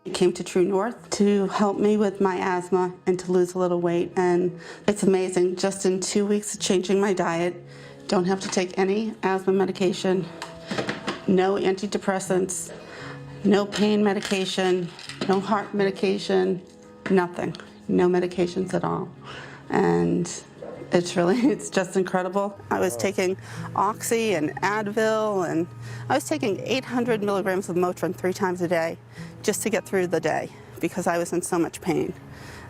I came to True North to help me with my asthma and to lose a little weight, and it's amazing. Just in 2 weeks of changing my diet, don't have to take any asthma medication, no antidepressants, no pain medication, no heart medication, nothing, no medications at all. And it's just incredible. I was taking Oxy and Advil, and I was taking 800 milligrams of Motrin 3 times a day just to get through the day because I was in so much pain.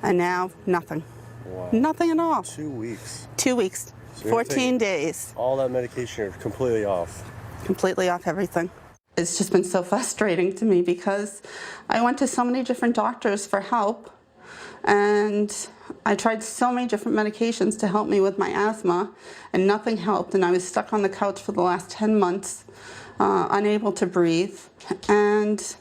And now, nothing. Wow. Nothing at all. 2 weeks. 2 weeks, So 14 days. All that medication are completely off. Completely off everything. It's just been so frustrating to me because I went to so many different doctors for help, and I tried so many different medications to help me with my asthma, and nothing helped, and I was stuck on the couch for the last 10 months, unable to breathe. And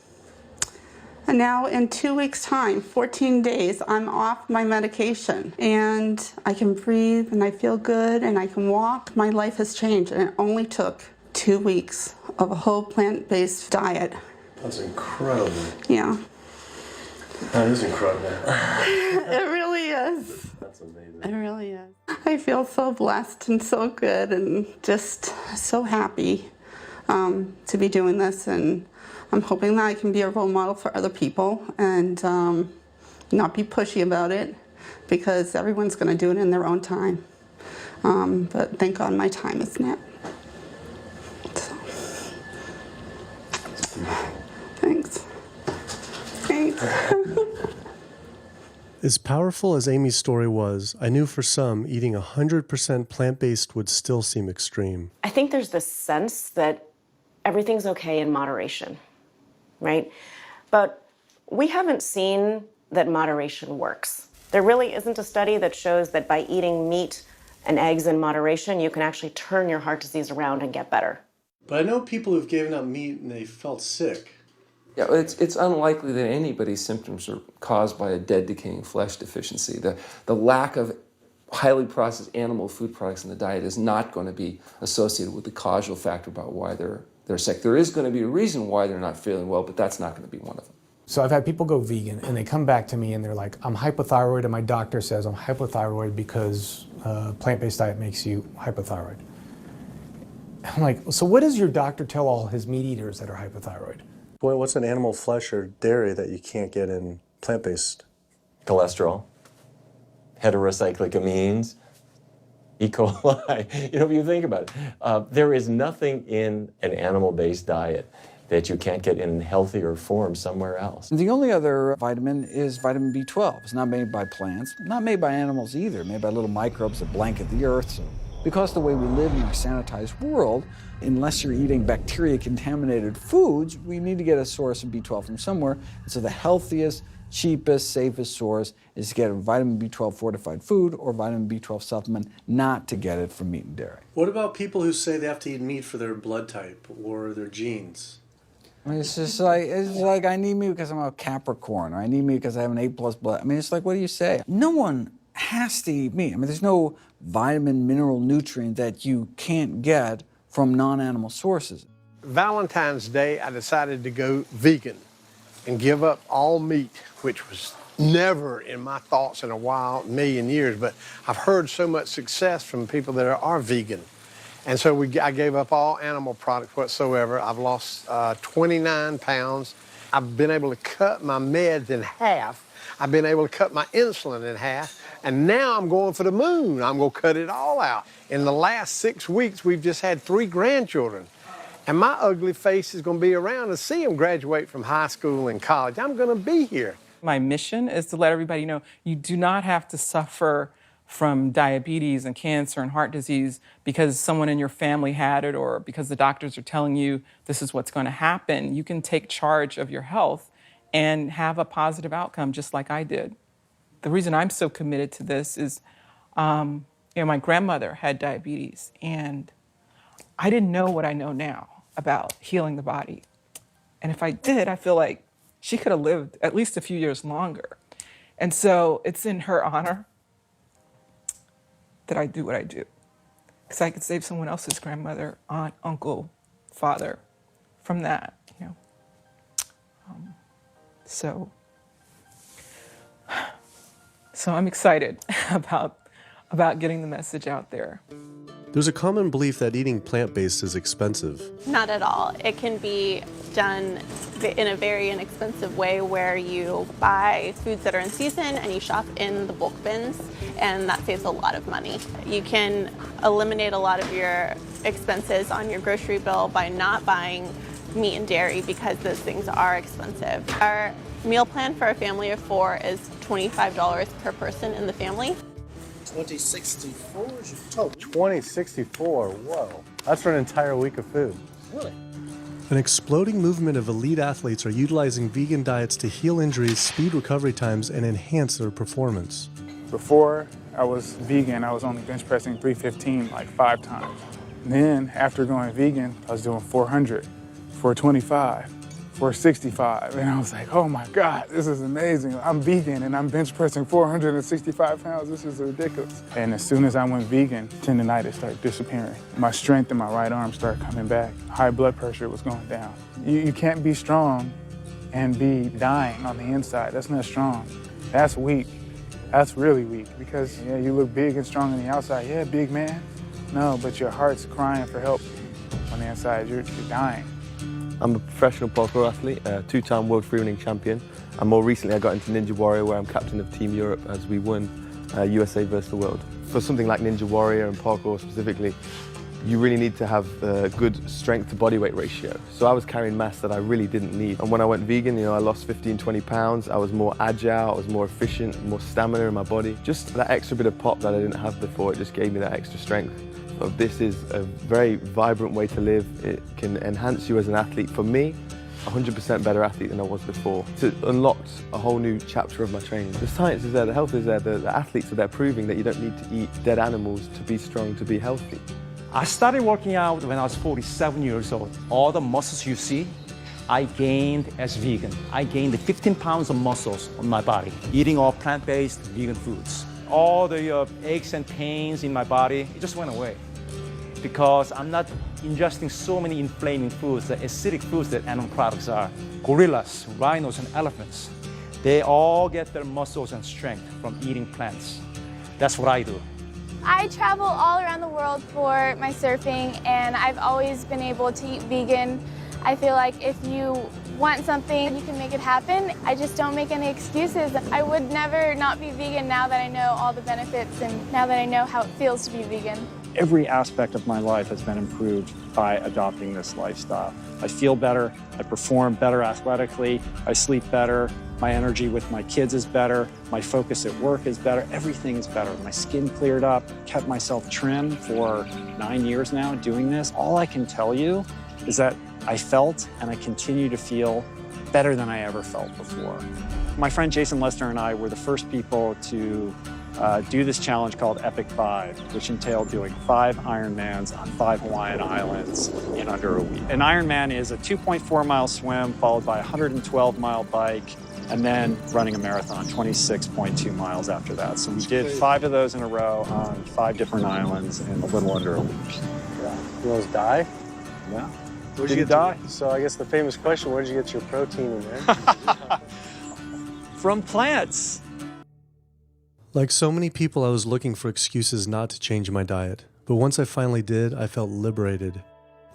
now in 2 weeks' time, 14 days, I'm off my medication, and I can breathe, and I feel good, and I can walk. My life has changed, and it only took 2 weeks of a whole plant-based diet. That's incredible. Yeah. That is incredible. It really is. That's amazing. It really is. I feel so blessed and so good and just so happy to be doing this. And I'm hoping that I can be a role model for other people and not be pushy about it, because everyone's going to do it in their own time. But thank God my time is now. So. Thanks. Thanks. As powerful as Amy's story was, I knew for some, eating 100% plant-based would still seem extreme. I think there's this sense that everything's okay in moderation, right? But we haven't seen that moderation works. There really isn't a study that shows that by eating meat and eggs in moderation, you can actually turn your heart disease around and get better. But I know people who've given up meat and they felt sick. Yeah, it's unlikely that anybody's symptoms are caused by a dead, decaying flesh deficiency. The lack of highly processed animal food products in the diet is not going to be associated with the causal factor about why they're sick. There is going to be a reason why they're not feeling well, but that's not going to be one of them. So I've had people go vegan and they come back to me and they're like, I'm hypothyroid and my doctor says I'm hypothyroid because plant-based diet makes you hypothyroid. I'm like, so what does your doctor tell all his meat eaters that are hypothyroid? Boy, what's an animal flesh or dairy that you can't get in plant-based? Cholesterol, heterocyclic amines, E. coli. You know, if you think about it, there is nothing in an animal-based diet that you can't get in healthier form somewhere else. The only other vitamin is vitamin B12. It's not made by plants, not made by animals either, made by little microbes that blanket the earth. So because the way we live in our sanitized world, unless you're eating bacteria-contaminated foods, we need to get a source of B12 from somewhere. And so the healthiest, cheapest, safest source is to get a vitamin B12 fortified food or vitamin B12 supplement, not to get it from meat and dairy. What about people who say they have to eat meat for their blood type or their genes? I mean, it's like I need meat because I'm a Capricorn, or I need meat because I have an A+ blood. I mean, it's like, what do you say? No one has to eat meat. I mean, there's no vitamin, mineral, nutrient that you can't get from non-animal sources. Valentine's Day, I decided to go vegan and give up all meat, which was never in my thoughts in a million years, but I've heard so much success from people that are vegan. And so I gave up all animal products whatsoever. I've lost 29 pounds. I've been able to cut my meds in half. I've been able to cut my insulin in half. And now I'm going for the moon. I'm going to cut it all out. In the last 6 weeks, we've just had 3 grandchildren. And my ugly face is going to be around to see them graduate from high school and college. I'm going to be here. My mission is to let everybody know you do not have to suffer from diabetes and cancer and heart disease because someone in your family had it or because the doctors are telling you this is what's going to happen. You can take charge of your health and have a positive outcome just like I did. The reason I'm so committed to this is, my grandmother had diabetes and I didn't know what I know now about healing the body. And if I did, I feel like she could have lived at least a few years longer. And so it's in her honor that I do what I do. Because I could save someone else's grandmother, aunt, uncle, father from that, So I'm excited about getting the message out there. There's a common belief that eating plant-based is expensive. Not at all. It can be done in a very inexpensive way where you buy foods that are in season and you shop in the bulk bins, and that saves a lot of money. You can eliminate a lot of your expenses on your grocery bill by not buying meat and dairy because those things are expensive. Our meal plan for a family of 4 is $25 per person in the family. 2064 is your total. 2064, whoa. That's for an entire week of food. Really? An exploding movement of elite athletes are utilizing vegan diets to heal injuries, speed recovery times, and enhance their performance. Before I was vegan, I was only bench pressing 315 like 5 times. Then after going vegan, I was doing 400, 425, 465. And I was like, oh my God, this is amazing. I'm vegan and I'm bench pressing 465 pounds. This is ridiculous. And as soon as I went vegan, tendinitis started disappearing. My strength in my right arm started coming back. High blood pressure was going down. You can't be strong and be dying on the inside. That's not strong. That's weak. That's really weak because yeah, you look big and strong on the outside. Yeah, big man. No, but your heart's crying for help on the inside. You're dying. I'm a professional parkour athlete, a two-time world freerunning champion, and more recently I got into Ninja Warrior where I'm captain of Team Europe as we won USA versus the world. For something like Ninja Warrior and parkour specifically, you really need to have a good strength to body weight ratio. So I was carrying mass that I really didn't need. And when I went vegan, I lost 15, 20 pounds. I was more agile, I was more efficient, more stamina in my body. Just that extra bit of pop that I didn't have before, it just gave me that extra strength. So this is a very vibrant way to live. It can enhance you as an athlete. For me, 100% better athlete than I was before. It unlocked a whole new chapter of my training. The science is there, the health is there, the athletes are there proving that you don't need to eat dead animals to be strong, to be healthy. I started working out when I was 47 years old. All the muscles you see, I gained as vegan. I gained 15 pounds of muscles on my body, eating all plant-based vegan foods. All the aches and pains in my body, it just went away. Because I'm not ingesting so many inflaming foods, the acidic foods that animal products are. Gorillas, rhinos, and elephants, they all get their muscles and strength from eating plants. That's what I do. I travel all around the world for my surfing, and I've always been able to eat vegan. I feel like if you want something, you can make it happen. I just don't make any excuses. I would never not be vegan now that I know all the benefits and now that I know how it feels to be vegan. Every aspect of my life has been improved by adopting this lifestyle. I feel better, I perform better athletically, I sleep better, my energy with my kids is better, my focus at work is better, everything is better. My skin cleared up, kept myself trim for 9 years now doing this. All I can tell you is that I felt and I continue to feel better than I ever felt before. My friend Jason Lester and I were the first people to do this challenge called Epic 5, which entailed doing 5 Ironmans on 5 Hawaiian islands in under a week. An Ironman is a 2.4-mile swim followed by a 112-mile bike and then running a marathon, 26.2 miles after that. So we did 5 of those in a row on 5 different islands in a little under a week. Yeah. You almost die? Yeah. Where'd you die? So I guess the famous question, where'd you get your protein in there? From plants. Like so many people, I was looking for excuses not to change my diet. But once I finally did, I felt liberated.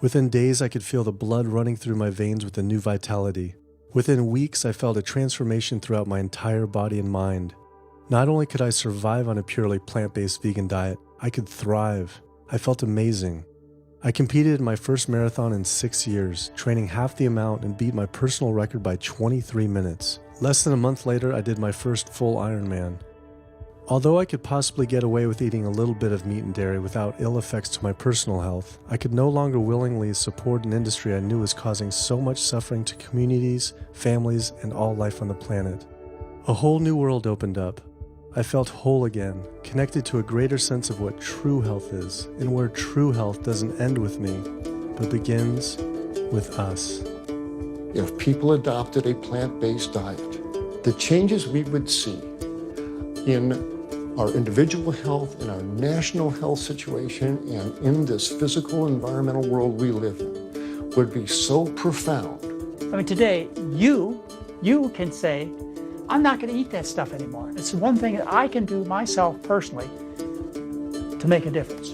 Within days, I could feel the blood running through my veins with a new vitality. Within weeks, I felt a transformation throughout my entire body and mind. Not only could I survive on a purely plant-based vegan diet, I could thrive. I felt amazing. I competed in my first marathon in 6 years, training half the amount and beat my personal record by 23 minutes. Less than a month later, I did my first full Ironman. Although I could possibly get away with eating a little bit of meat and dairy without ill effects to my personal health, I could no longer willingly support an industry I knew was causing so much suffering to communities, families, and all life on the planet. A whole new world opened up. I felt whole again, connected to a greater sense of what true health is, and where true health doesn't end with me, but begins with us. If people adopted a plant-based diet, the changes we would see in our individual health, in our national health situation, and in this physical environmental world we live in would be so profound. I mean, today, you can say, I'm not going to eat that stuff anymore. It's one thing that I can do myself personally to make a difference.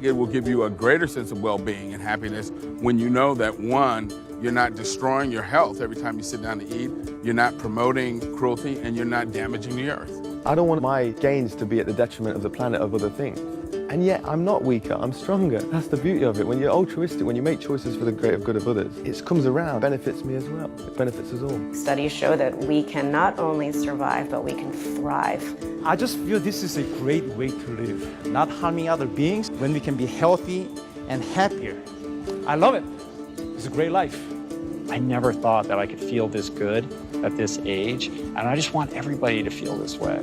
It will give you a greater sense of well-being and happiness when you know that, one, you're not destroying your health every time you sit down to eat, you're not promoting cruelty, and you're not damaging the earth. I don't want my gains to be at the detriment of the planet of other things. And yet I'm not weaker, I'm stronger. That's the beauty of it. When you're altruistic, when you make choices for the greater good of others, it comes around, benefits me as well. It benefits us all. Studies show that we can not only survive, but we can thrive. I just feel this is a great way to live, not harming other beings when we can be healthy and happier. I love it. It's a great life. I never thought that I could feel this good at this age, and I just want everybody to feel this way.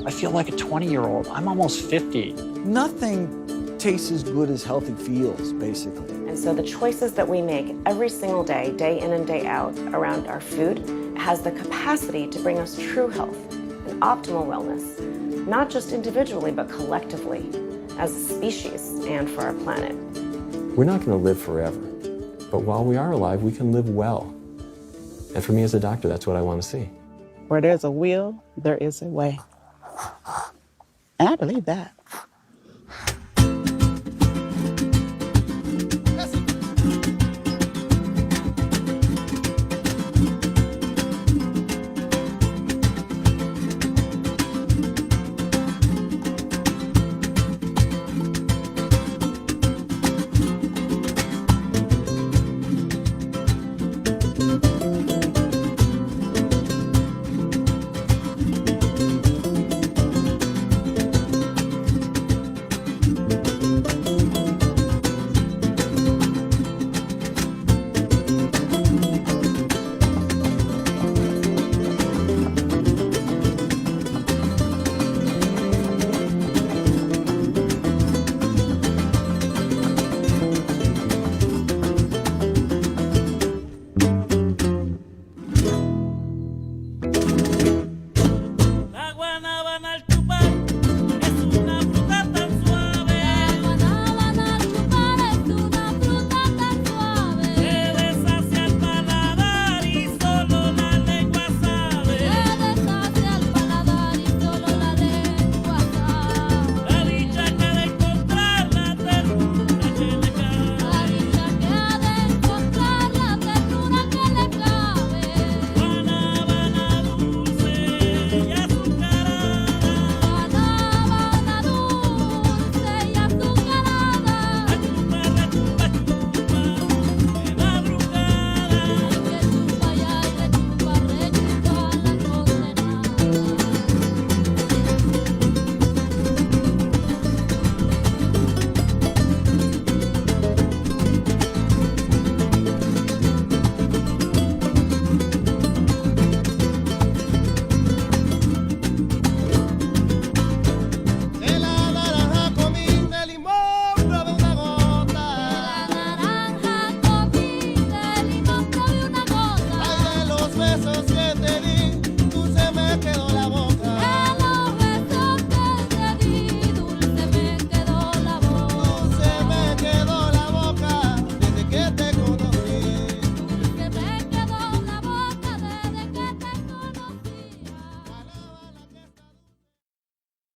I feel like a 20-year-old. I'm almost 50. Nothing tastes as good as healthy feels, basically. And so the choices that we make every single day, day in and day out, around our food, has the capacity to bring us true health and optimal wellness, not just individually, but collectively, as a species and for our planet. We're not going to live forever, but while we are alive, we can live well. And for me as a doctor, that's what I want to see. Where there's a will, there is a way. And I believe that.